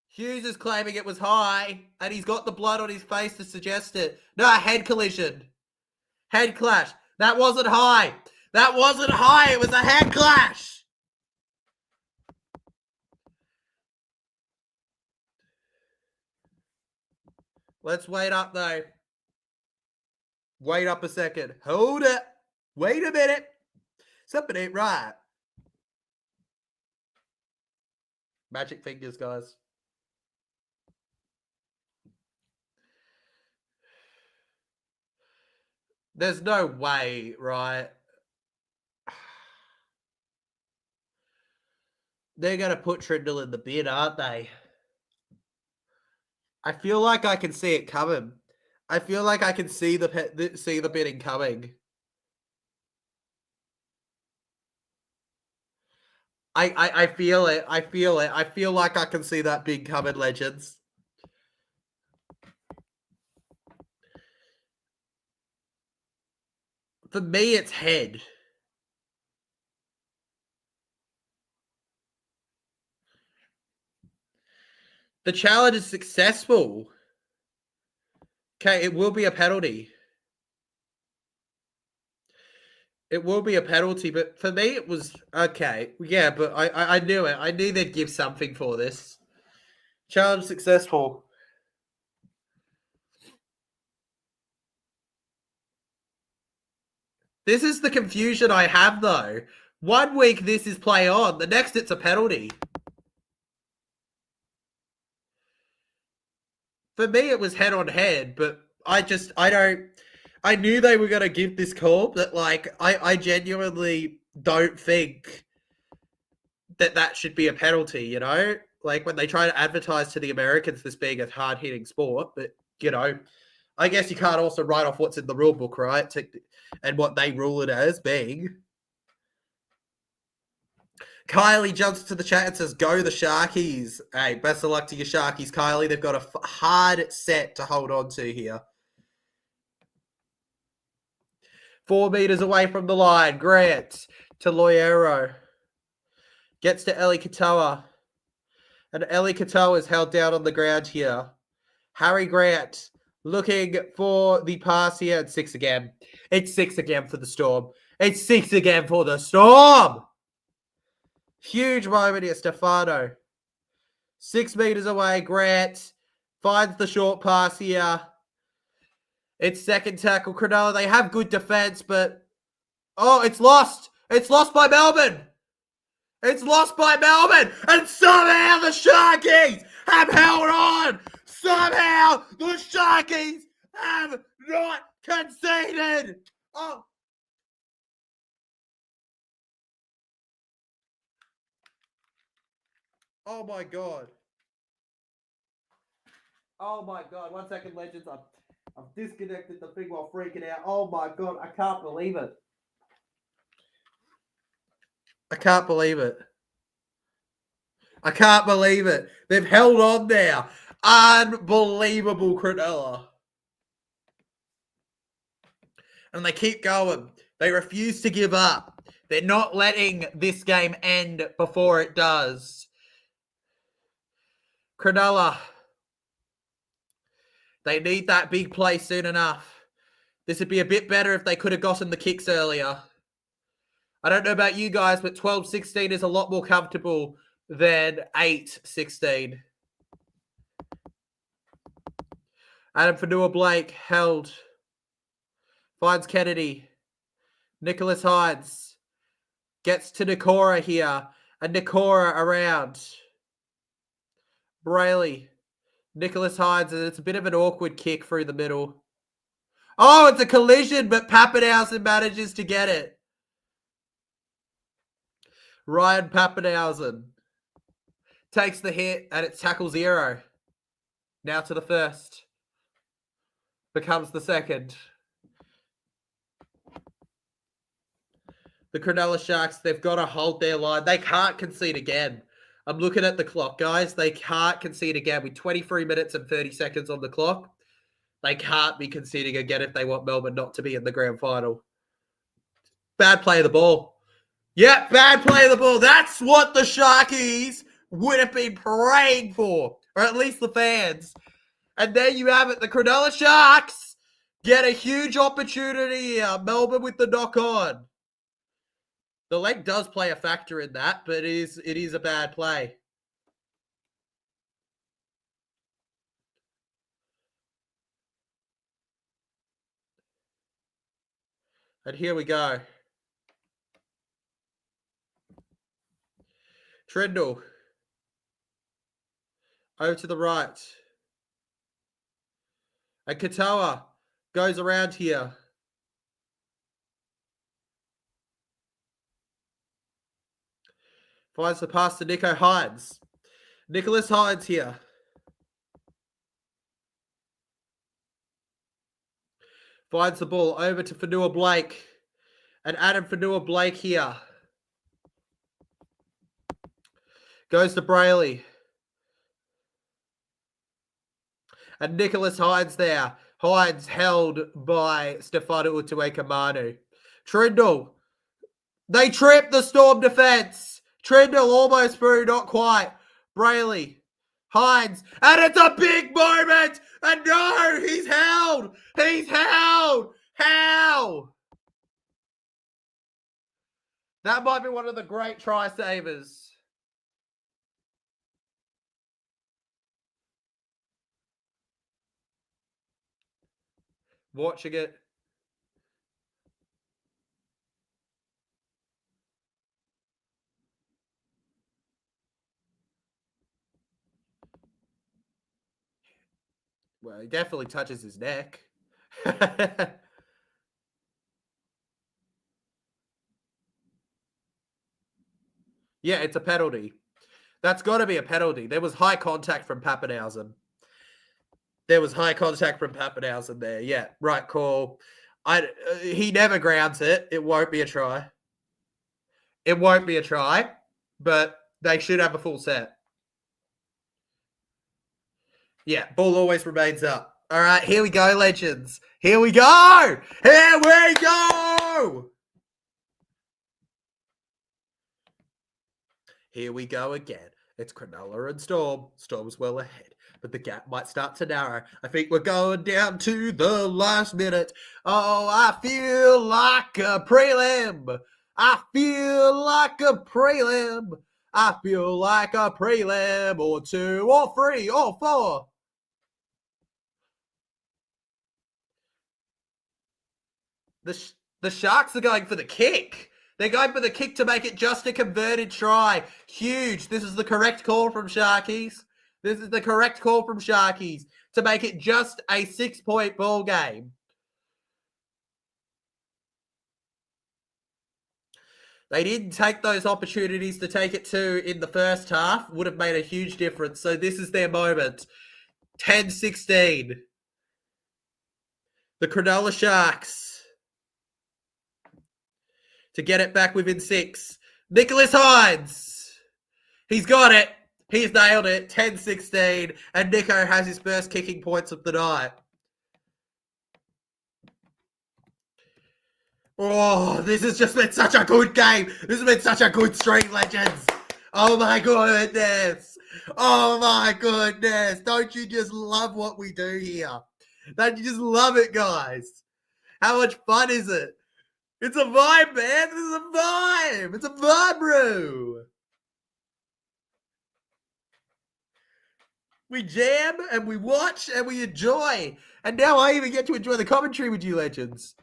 Hughes is claiming it was high, and he's got the blood on his face to suggest it. No, head collision. Head clash. That wasn't high. That wasn't high. It was a head clash. Let's wait up, though. Wait up a second. Hold it. Wait a minute. Something ain't right. Magic fingers, guys. There's no way, right? They're going to put Trindle in the bin, aren't they? I feel like I can see it coming. I feel like I can see the bidding coming. I feel it. I feel it. I feel like I can see that bid coming, legends. For me, it's head. The challenge is successful. Okay, it will be a penalty. It will be a penalty, but for me it was okay. Yeah, but I knew it. I knew they'd give something for this. Challenge successful. This is the confusion I have, though. 1 week this is play on. The next it's a penalty. For me, it was head on head, but I knew they were going to give this call, but like, I genuinely don't think that should be a penalty, you know? Like when they try to advertise to the Americans this being a hard-hitting sport, but, you know, I guess you can't also write off what's in the rule book, right? And what they rule it as being. Kylie jumps to the chat and says, go the Sharkies. Hey, best of luck to your Sharkies, Kylie. They've got a hard set to hold on to here. 4 meters away from the line. Grant to Loiero. Gets to Eli Katoa. And Eli Katoa is held down on the ground here. Harry Grant looking for the pass here. It's 6 again. It's 6 again for the Storm. It's 6 again for the Storm. Huge moment here, Stefano. 6 meters away, Grant finds the short pass here. It's second tackle. Cronulla, they have good defense, but... Oh, it's lost. It's lost by Melbourne. It's lost by Melbourne. And somehow the Sharkies have held on. Somehow the Sharkies have not conceded. Oh. Oh my god. Oh my god. 1 second, legends. I've disconnected the thing while freaking out. Oh my god. I can't believe it. I can't believe it. I can't believe it. They've held on there. Unbelievable, Cronulla. And they keep going. They refuse to give up. They're not letting this game end before it does. Cronulla. They need that big play soon enough. This would be a bit better if they could have gotten the kicks earlier. I don't know about you guys, but 12-16 is a lot more comfortable than 8-16. Adam Fanua-Blake held. Finds Kennedy. Nicholas Hydes gets to Nikora here. And Nikora around. Brayley. Nicholas Hydes, and it's a bit of an awkward kick through the middle. Oh, it's a collision, but Pappenhausen manages to get it. Ryan Pappenhausen takes the hit, and it's tackle 0. Now to the first. Becomes the second. The Cronulla Sharks, they've got to hold their line. They can't concede again. I'm looking at the clock, guys. They can't concede again. With 23 minutes and 30 seconds on the clock, they can't be conceding again if they want Melbourne not to be in the grand final. Bad play of the ball. Yeah, bad play of the ball. That's what the Sharkies would have been praying for, or at least the fans. And there you have it. The Cronulla Sharks get a huge opportunity here. Melbourne with the knock on. The leg does play a factor in that, but it is a bad play. And here we go. Trindle. Over to the right. And Katoa goes around here. Finds the pass to Nicho Hydes. Nicholas Hydes here. Finds the ball over to Fanua-Blake. And Adam Fanua-Blake here. Goes to Brayley. And Nicholas Hydes there. Hydes held by Stefano Utuekamanu. Trindle. They tripped the Storm defense. Trindle almost through, not quite. Brayley. Hydes. And it's a big moment. And no, he's held. He's held. How? That might be one of the great try savers. Watching it. Well, he definitely touches his neck. Yeah, it's a penalty. That's got to be a penalty. There was high contact from Pappenhausen. There there. Yeah, right call. He never grounds it. It won't be a try. But they should have a full set. Yeah, ball always remains up. All right, here we go, legends. Here we go. Here we go. Here we go again. It's Cronulla and Storm. Storm's well ahead, but the gap might start to narrow. I think we're going down to the last minute. Oh, I feel like a prelim. I feel like a prelim. I feel like a prelim or 2 or 3 or 4. The Sharks are going for the kick. They're going for the kick to make it just a converted try. Huge. This is the correct call from Sharkies. To make it just a 6-point ball game. They didn't take those opportunities to take it to in the first half. Would have made a huge difference. So this is their moment. 10-16. The Cronulla Sharks to get it back within 6. Nicholas Hines. He's got it. He's nailed it. 10-16. And Nico has his first kicking points of the night. Oh, this has just been such a good game. This has been such a good streak, legends. Oh my goodness. Oh my goodness. Don't you just love what we do here? Don't you just love it, guys? How much fun is it? It's a vibe, man. This is a vibe. It's a vibe, bro. We jam and we watch and we enjoy. And now I even get to enjoy the commentary with you, legends.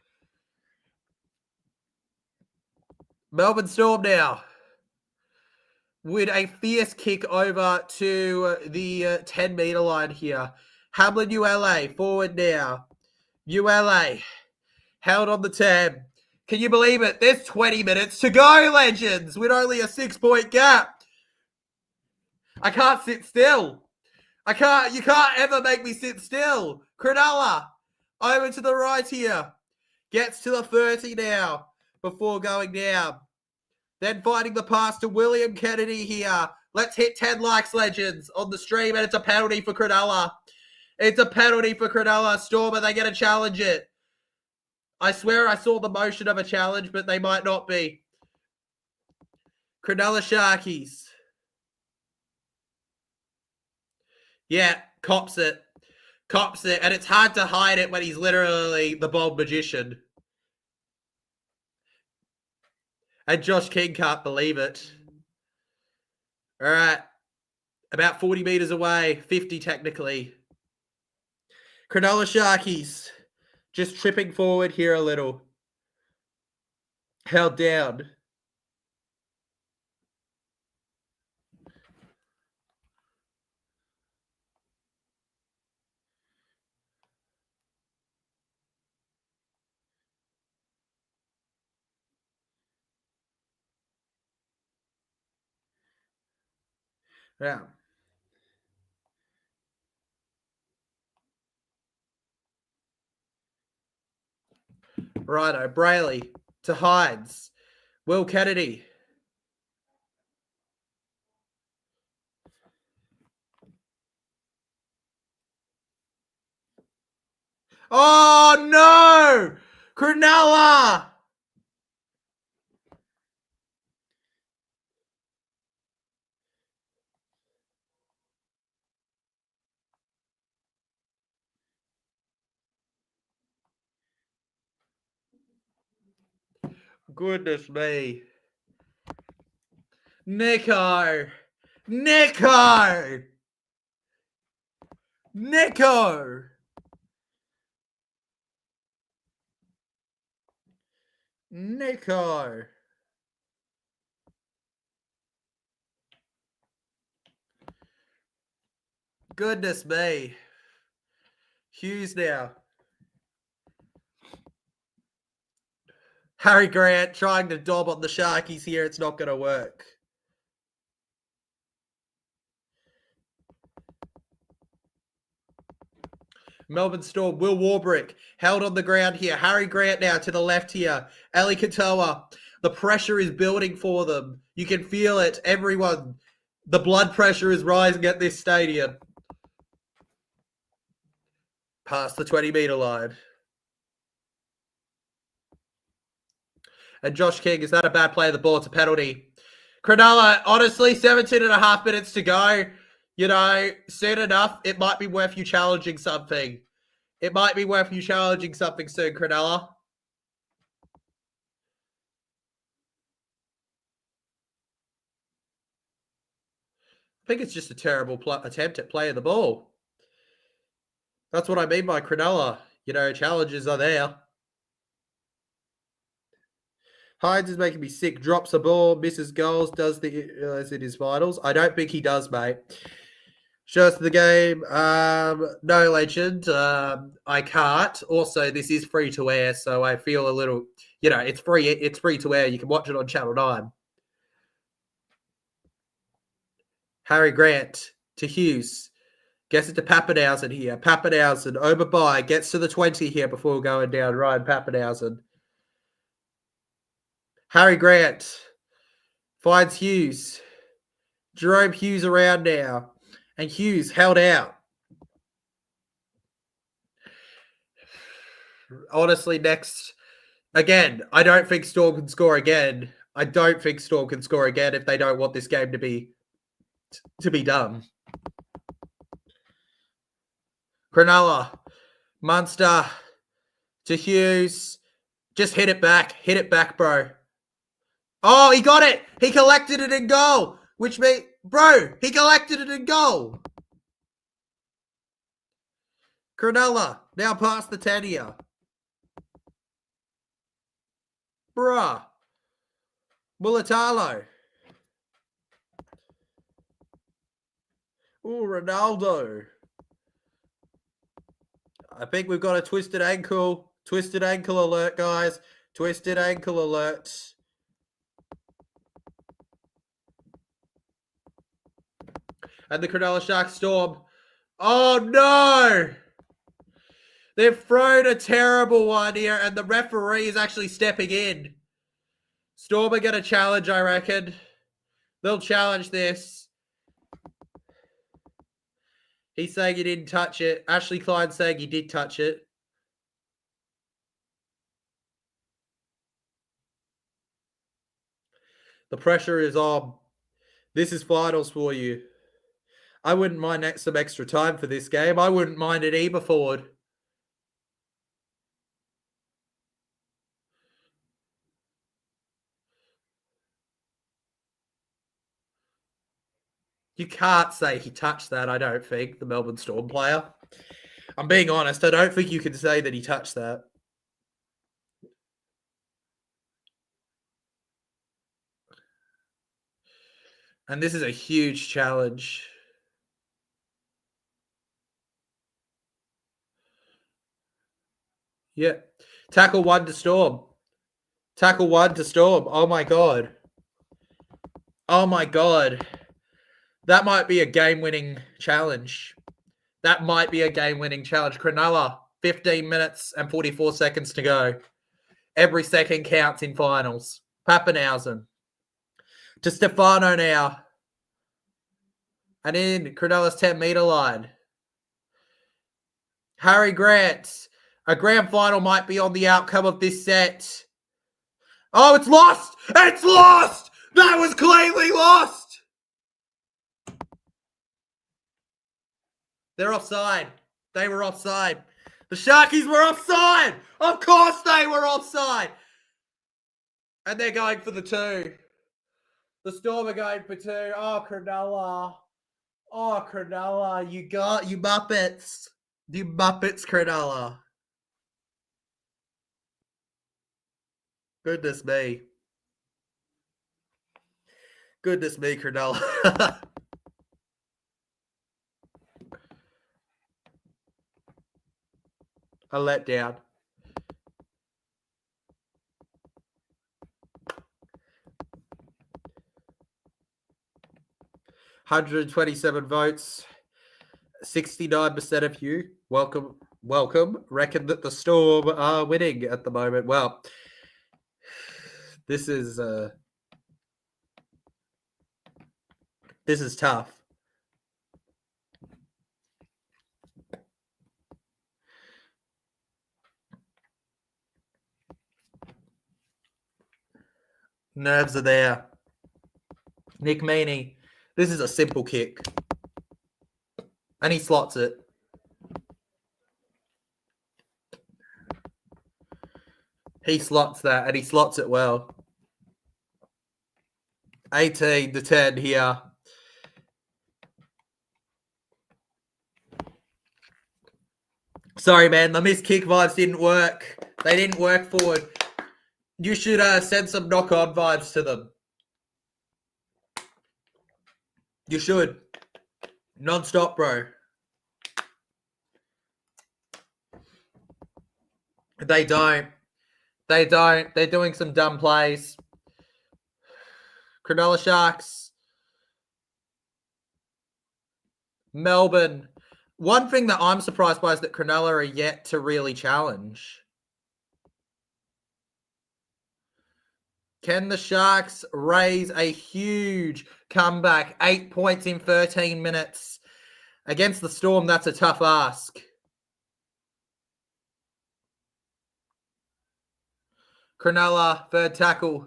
Melbourne Storm now with a fierce kick over to the 10-meter line here. Hamlin ULA forward now. ULA held on the 10. Can you believe it? There's 20 minutes to go, legends, with only a 6-point gap. I can't sit still. You can't ever make me sit still. Cronulla over to the right here. Gets to the 30 now before going down. Then finding the pass to William Kennedy here. Let's hit 10 likes, legends, on the stream, and it's a penalty for Cronulla. It's a penalty for Cronulla. Storm, are they going to challenge it? I swear I saw the motion of a challenge, but they might not be. Cronulla Sharkies. Yeah, cops it. Cops it. And it's hard to hide it when he's literally the bold magician. And Josh King can't believe it. All right. About 40 meters away. 50 technically. Cronulla Sharkies just tripping forward here a little. Held down. Yeah. Righto. Brayley to Hines. Will Kennedy. Oh, no! Cronulla! Goodness me. Nico! Nico! Nico! Nico! Goodness me. Hughes now. Harry Grant trying to dob on the Sharkies here. It's not going to work. Melbourne Storm, Will Warbrick held on the ground here. Harry Grant now to the left here. Ali Katoa. The pressure is building for them. You can feel it. Everyone. The blood pressure is rising at this stadium. Past the 20-meter line. And Josh King, is that a bad play of the ball? It's a penalty. Cronulla, honestly, 17 and a half minutes to go. You know, soon enough, it might be worth you challenging something. It might be worth you challenging something soon, Cronulla. I think it's just a terrible attempt at playing the ball. That's what I mean by Cronulla. You know, challenges are there. Hines is making me sick. Drops a ball, misses goals, does as in his finals. I don't think he does, mate. Shows the game. No, legend. I can't. Also, this is free to air, so I feel a little. You know, it's free. It's free to air. You can watch it on Channel 9. Harry Grant to Hughes. Gets it to Pappenhausen here. Pappenhausen over by. Gets to the 20 here before going down. Ryan Pappenhausen. Harry Grant finds Hughes. Jerome Hughes around now. And Hughes held out. Honestly, next... Again, I don't think Storm can score again. I don't think Storm can score again if they don't want this game to be done. Cronulla. Munster to Hughes. Just hit it back. Hit it back, bro. Oh, he got it. He collected it in goal. Which means, bro, he collected it in goal. Cronulla now past the 10 here. Bruh. Mulatalo. Ooh, Ronaldo. I think we've got a twisted ankle. Twisted ankle alert, guys. Twisted ankle alert. And the Cronulla Sharks Storm. Oh, no! They've thrown a terrible one here, and the referee is actually stepping in. Storm are going to challenge, I reckon. They'll challenge this. He's saying he didn't touch it. Ashley Klein's saying he did touch it. The pressure is on. This is finals for you. I wouldn't mind some extra time for this game. I wouldn't mind it either, Ford. You can't say he touched that, I don't think, the Melbourne Storm player. I'm being honest. I don't think you can say that he touched that. And this is a huge challenge. Yeah. Tackle 1 to Storm. Tackle 1 to Storm. Oh, my God. Oh, my God. That might be a game-winning challenge. That might be a game-winning challenge. Cronulla, 15 minutes and 44 seconds to go. Every second counts in finals. Pappenhausen. To Stefano now. And in Cronulla's 10-metre line. Harry Grant. A grand final might be on the outcome of this set. Oh, it's lost! It's lost! That was cleanly lost! They're offside. They were offside. The Sharkies were offside! Of course they were offside! And they're going for the 2. The Storm are going for 2. Oh, Cronulla. Oh, Cronulla. You Muppets. You Muppets, Cronulla. Goodness me. Goodness me, Cronulla. A letdown. $127 votes. 69% of you. Welcome. Reckon that the Storm are winning at the moment. Well, this is tough. Nerves are there. Nick Meaney. This is a simple kick. And he slots it. He slots that, and he slots it well. 18 to 10 here. Sorry, man. The missed kick vibes didn't work. They didn't work forward. You should send some knock-on vibes to them. You should. Non-stop, bro. They don't. They don't. They're doing some dumb plays. Cronulla Sharks. Melbourne. One thing that I'm surprised by is that Cronulla are yet to really challenge. Can the Sharks raise a huge comeback? 8 points in 13 minutes. Against the Storm, that's a tough ask. Cronulla, third tackle.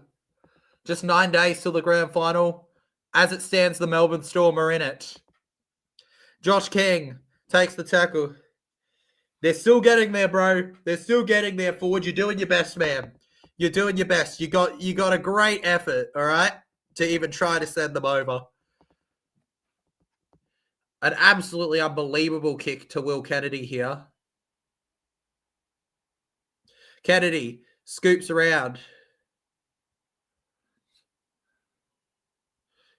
Just 9 days till the grand final. As it stands, the Melbourne Storm are in it. Josh King takes the tackle. They're still getting there, bro. They're still getting there forward. You're doing your best, man. You're doing your best. You got a great effort, all right, to even try to send them over. An absolutely unbelievable kick to Will Kennedy here. Kennedy scoops around.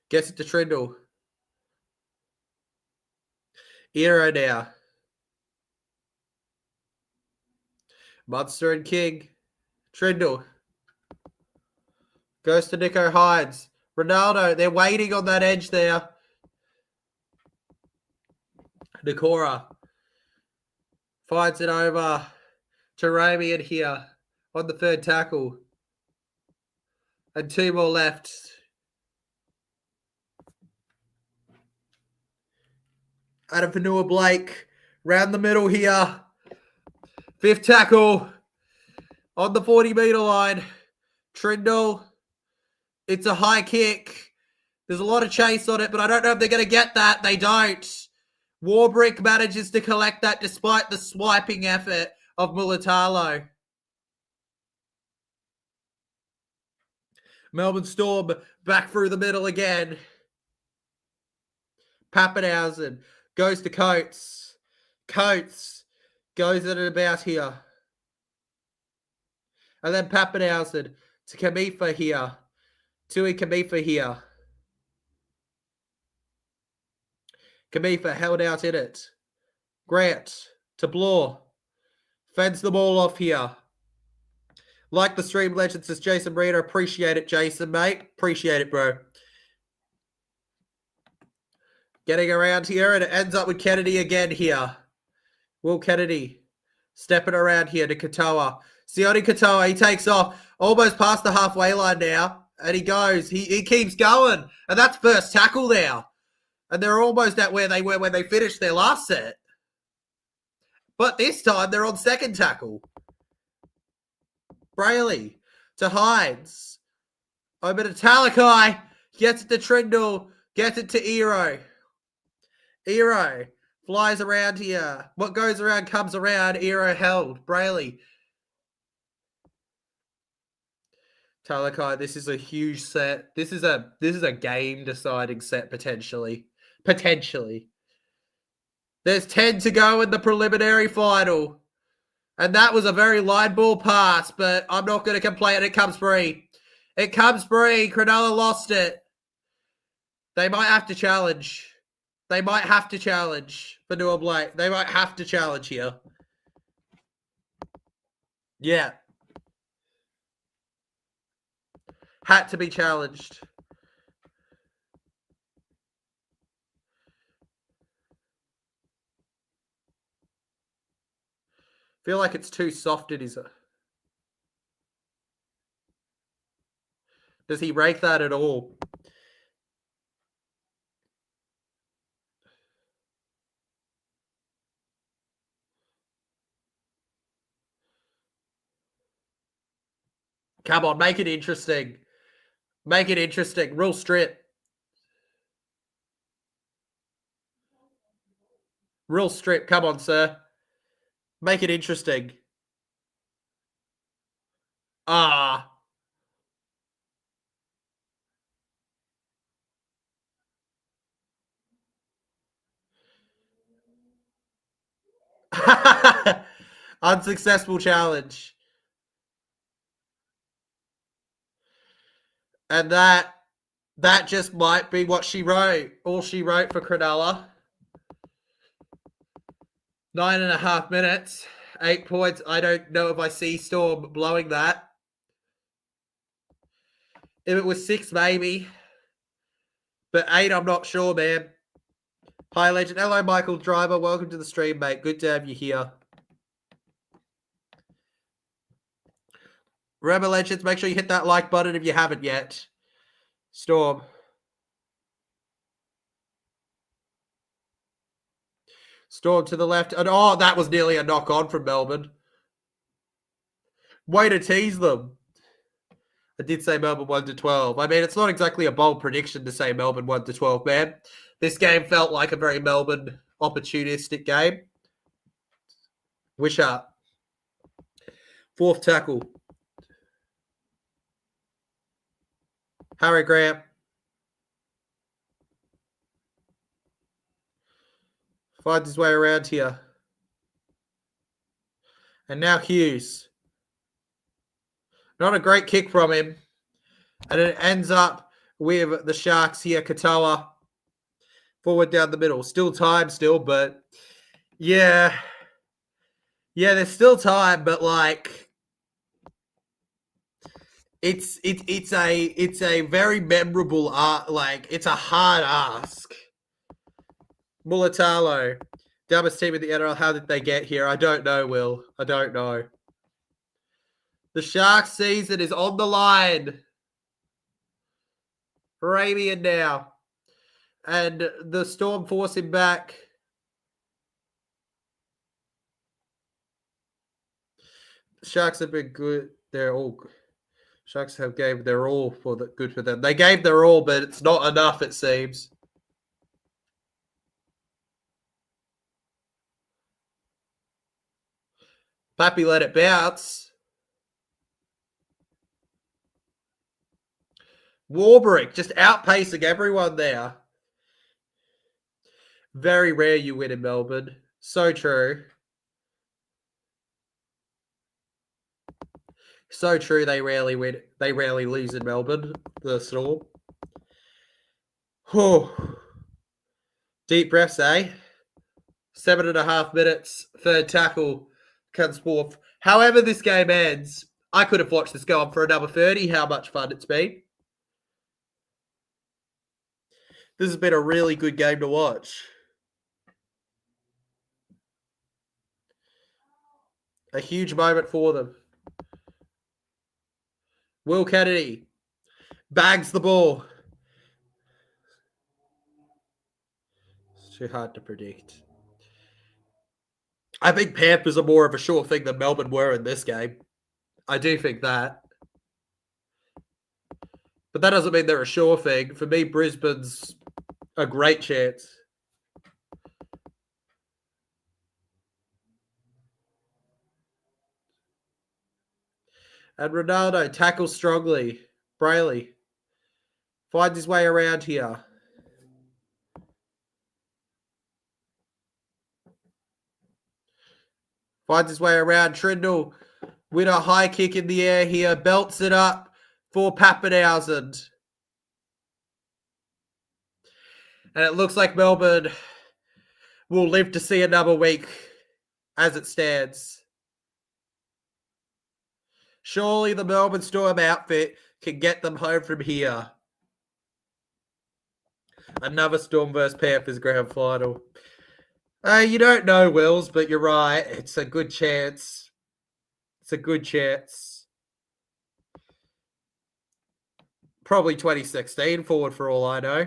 Gets it to Trindle. Hero now. Munster and King. Trindle. Goes to Nico Hines. Ronaldo, they're waiting on that edge there. Nakora finds it over to Ramian here on the third tackle. And 2 more left. Adam Fanua-Blake round the middle here. 5th tackle on the 40-metre line. Trindle. It's a high kick. There's a lot of chase on it, but I don't know if they're going to get that. They don't. Warbrick manages to collect that despite the swiping effort of Mulatalo. Melbourne Storm back through the middle again. Pappenhausen goes to Coates. Coates goes in and about here. And then Pappenhausen to Kamifa here. Tui Kamifa here. Kamifa held out in it. Grant to Bloor. Fends the ball off here. Like the stream legend, says Jason Reader. Appreciate it, Jason, mate. Appreciate it, bro. Getting around here, and it ends up with Kennedy again here. Will Kennedy stepping around here to Katoa. Sione Katoa, he takes off. Almost past the halfway line now. And he goes. He keeps going. And that's first tackle now. And they're almost at where they were when they finished their last set. But this time, they're on second tackle. Brayley to Hines. Over to Talakai. Gets it to Trindle. Gets it to Ero. Ero flies around here. What goes around comes around. Ero held. Brayley. Talakai, this is a huge set. This is a game-deciding set, potentially. Potentially. There's 10 to go in the preliminary final. And that was a very line ball pass, but I'm not going to complain. It comes free. It comes free. Cronulla lost it. They might have to challenge. They might have to challenge for Noah Blake. They might have to challenge here. Yeah. Had to be challenged. Feel like it's too soft in his... Does he rake that at all? Come on, make it interesting. Make it interesting. Real strip. Real strip. Come on, sir. Make it interesting. Ah. Unsuccessful challenge. And that just might be what she wrote. All she wrote for Cronulla. 9.5 minutes. 8 points. I don't know if I see Storm blowing that. If it was 6, maybe. But 8, I'm not sure, man. Hi, Legend. Hello, Michael Driver. Welcome to the stream, mate. Good to have you here. Remember, Legends, make sure you hit that like button if you haven't yet. Storm. Storm to the left. And oh, that was nearly a knock on from Melbourne. Way to tease them. I did say Melbourne 1-12. I mean, it's not exactly a bold prediction to say Melbourne 1-12, man. This game felt like a very Melbourne opportunistic game. Wishart. 4th tackle. Harry Grant. Finds his way around here. And now Hughes. Not a great kick from him. And it ends up with the Sharks here. Katoa. Forward down the middle. Still time but yeah. Yeah, there's still time, but like it's a very memorable it's a hard ask. Mulatalo. Dumbest team in the NRL. How did they get here? I don't know, Will. I don't know. The Sharks season is on the line. Arabian now. And the Storm force him back. Sharks have been good. They're all good. Sharks have gave their all for the good for them. They gave their all, but it's not enough, it seems. Pappy let it bounce. Warbrick just outpacing everyone there. Very rare you win in Melbourne. So true. So true, they rarely win. They rarely lose in Melbourne, the Storm. Whew. Deep breaths, eh? 7.5 minutes. 3rd tackle comes forth. However this game ends, I could have watched this go on for another 30. How much fun it's been. This has been a really good game to watch. A huge moment for them. Will Kennedy bags the ball. It's too hard to predict. I think Panthers are more of a sure thing than Melbourne were in this game. I do think that. But that doesn't mean they're a sure thing. For me, Brisbane's a great chance. And Ronaldo tackles strongly. Brayley finds his way around here. Finds his way around. Trindle with a high kick in the air here. Belts it up for Pappenhausen. And it looks like Melbourne will live to see another week as it stands. Surely the Melbourne Storm outfit can get them home from here. Another Storm versus Panthers grand final. You don't know, Wills, but you're right. It's a good chance. It's a good chance. Probably 2016 forward for all I know.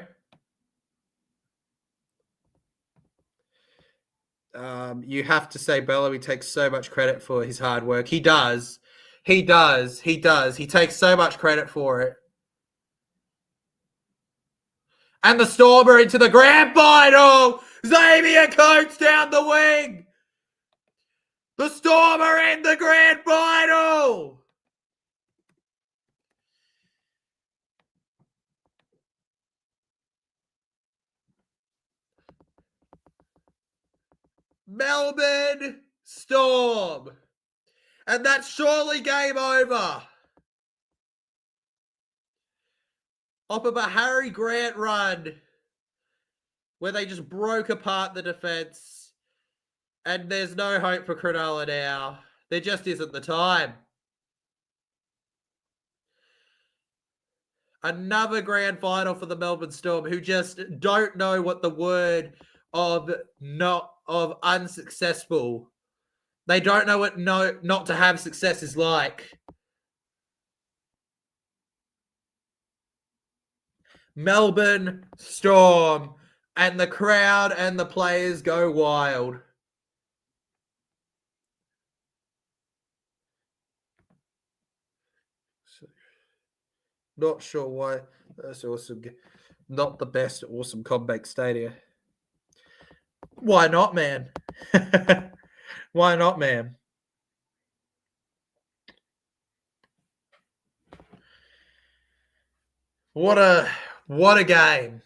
You have to say Bellamy takes so much credit for his hard work. He does. He does. He does. He takes so much credit for it. And the Storm are into the grand final. Xavier Coates down the wing. The Storm are in the grand final. Melbourne Storm. And that's surely game over. Off of a Harry Grant run where they just broke apart the defense. And there's no hope for Cronulla now. There just isn't the time. Another grand final for the Melbourne Storm, who just don't know what the word of unsuccessful. They don't know what not to have success is like. Melbourne Storm, and the crowd and the players go wild. Not sure why. That's awesome. Not the best awesome Combank Stadium. Why not, man? Why not, man? What a game.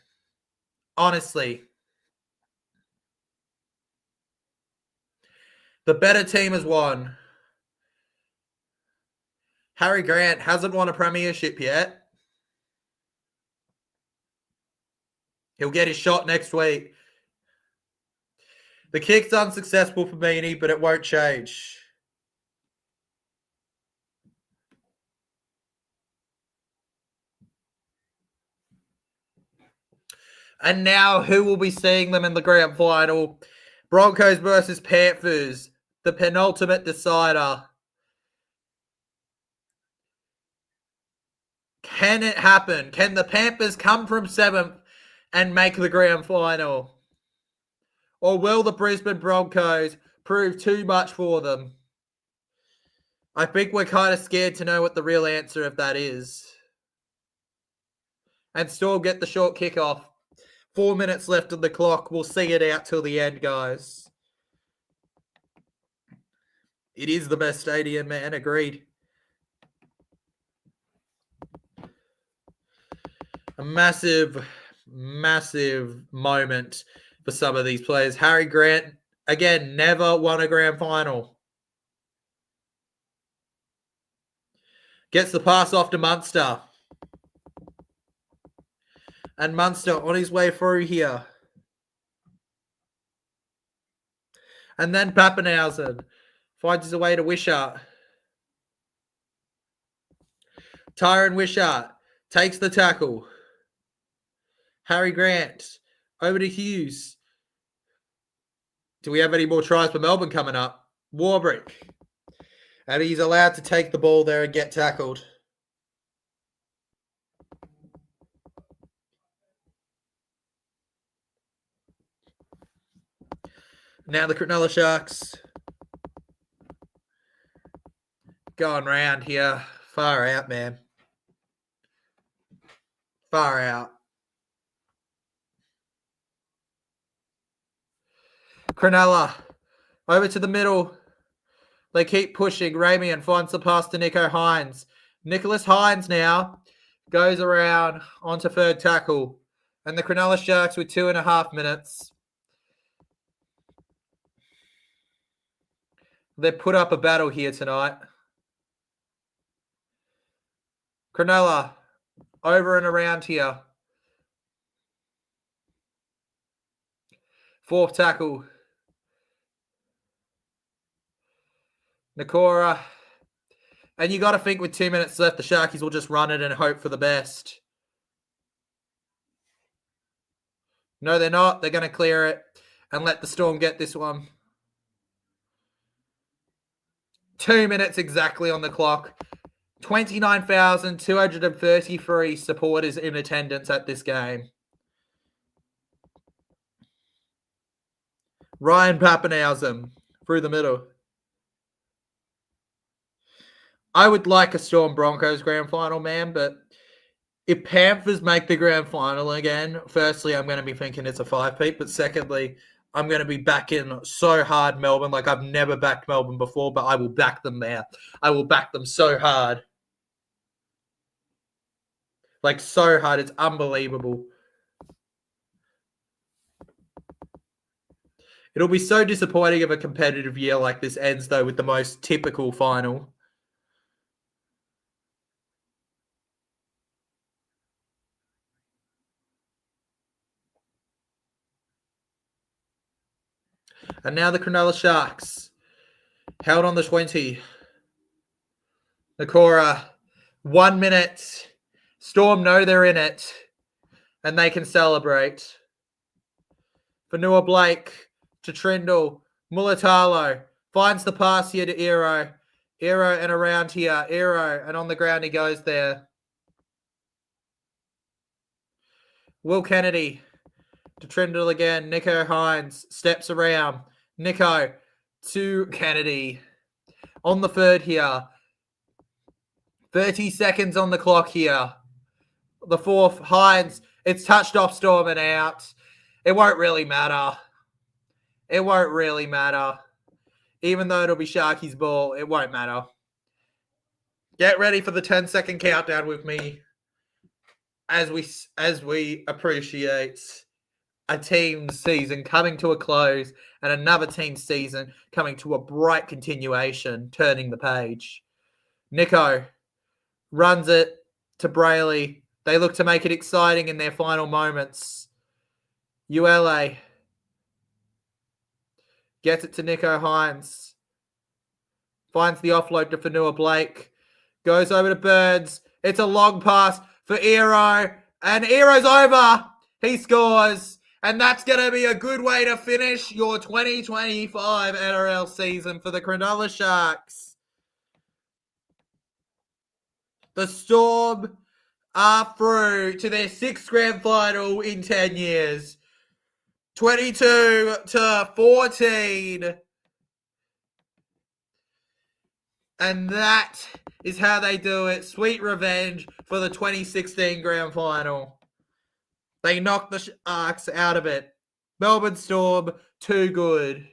Honestly. The better team has won. Harry Grant hasn't won a premiership yet. He'll get his shot next week. The kick's unsuccessful for Meany, but it won't change. And now, who will be seeing them in the grand final? Broncos versus Panthers, the penultimate decider. Can it happen? Can the Panthers come from 7th and make the grand final? Or will the Brisbane Broncos prove too much for them? I think we're kind of scared to know what the real answer of that is. And still get the short kickoff. 4 minutes left on the clock. We'll see it out till the end, guys. It is the best stadium, man. Agreed. A massive, massive moment for some of these players. Harry Grant, again, never won a grand final. Gets the pass off to Munster. And Munster on his way through here. And then Pappenhausen finds his way to Wishart. Tyron Wishart takes the tackle. Harry Grant over to Hughes. Do we have any more tries for Melbourne coming up? Warbrick. And he's allowed to take the ball there and get tackled. Now the Cronulla Sharks going round here. Far out, man. Far out. Cronulla over to the middle. They keep pushing. Ramian finds the pass to Nicho Hines. Nicholas Hines now goes around onto third tackle. And the Cronulla Sharks with 2.5 minutes. They put up a battle here tonight. Cronulla over and around here. Fourth tackle. Nakora. And you got to think with 2 minutes left, the Sharkies will just run it and hope for the best. No, they're not. They're going to clear it and let the Storm get this one. 2 minutes exactly on the clock. 29,233 supporters in attendance at this game. Ryan Pappenhausen through the middle. I would like a Storm Broncos grand final, man, but if Panthers make the grand final again, firstly, I'm going to be thinking it's a 5-peat, but secondly, I'm going to be backing so hard Melbourne. Like, I've never backed Melbourne before, but I will back them there. I will back them so hard. Like, so hard. It's unbelievable. It'll be so disappointing if a competitive year like this ends, though, with the most typical final. And now the Cronulla Sharks. Held on the 20. Nakora, 1 minute, Storm know they're in it, and they can celebrate. Vanua Blake to Trindle. Mulatalo finds the pass here to Ero. Ero and around here. Ero, and on the ground he goes there. Will Kennedy to Trindle again. Nico Hines steps around. Nico to Kennedy. On the third here. 30 seconds on the clock here. The fourth, Hines. It's touched off Storm and out. It won't really matter. It won't really matter. Even though it'll be Sharky's ball, it won't matter. Get ready for the 10-second countdown with me as we appreciate a team's season coming to a close and another team's season coming to a bright continuation, turning the page. Nico runs it to Brayley. They look to make it exciting in their final moments. ULA gets it to Nico Hines. Finds the offload to Fanua Blake. Goes over to Burns. It's a long pass for Ero. And Ero's over. He scores. And that's going to be a good way to finish your 2025 NRL season for the Cronulla Sharks. The Storm are through to their 6th grand final in 10 years. 22-14. And that is how they do it. Sweet revenge for the 2016 grand final. They knocked the Sharks out of it. Melbourne Storm, too good.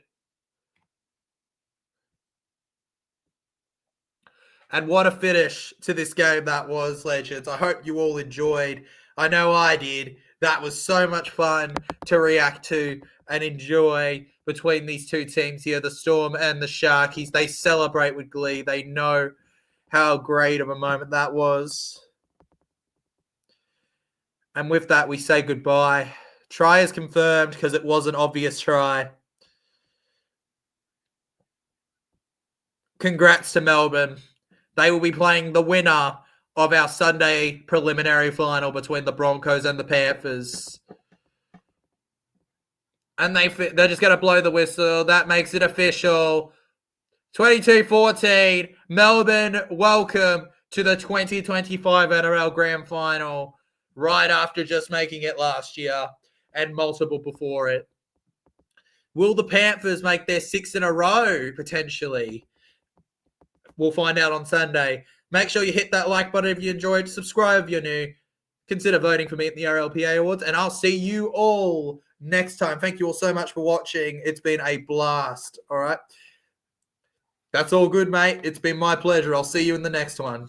And what a finish to this game that was, legends. I hope you all enjoyed. I know I did. That was so much fun to react to and enjoy between these two teams here, the Storm and the Sharkies. They celebrate with glee. They know how great of a moment that was. And with that, we say goodbye. Try is confirmed because it was an obvious try. Congrats to Melbourne. They will be playing the winner of our Sunday preliminary final between the Broncos and the Panthers. And they're just going to blow the whistle. That makes it official. 22-14. Melbourne, welcome to the 2025 NRL Grand Final. Right after just making it last year and multiple before it. Will the Panthers make their 6th in a row, potentially? We'll find out on Sunday. Make sure you hit that like button if you enjoyed. Subscribe if you're new. Consider voting for me at the RLPA Awards. And I'll see you all next time. Thank you all so much for watching. It's been a blast. All right. That's all good, mate. It's been my pleasure. I'll see you in the next one.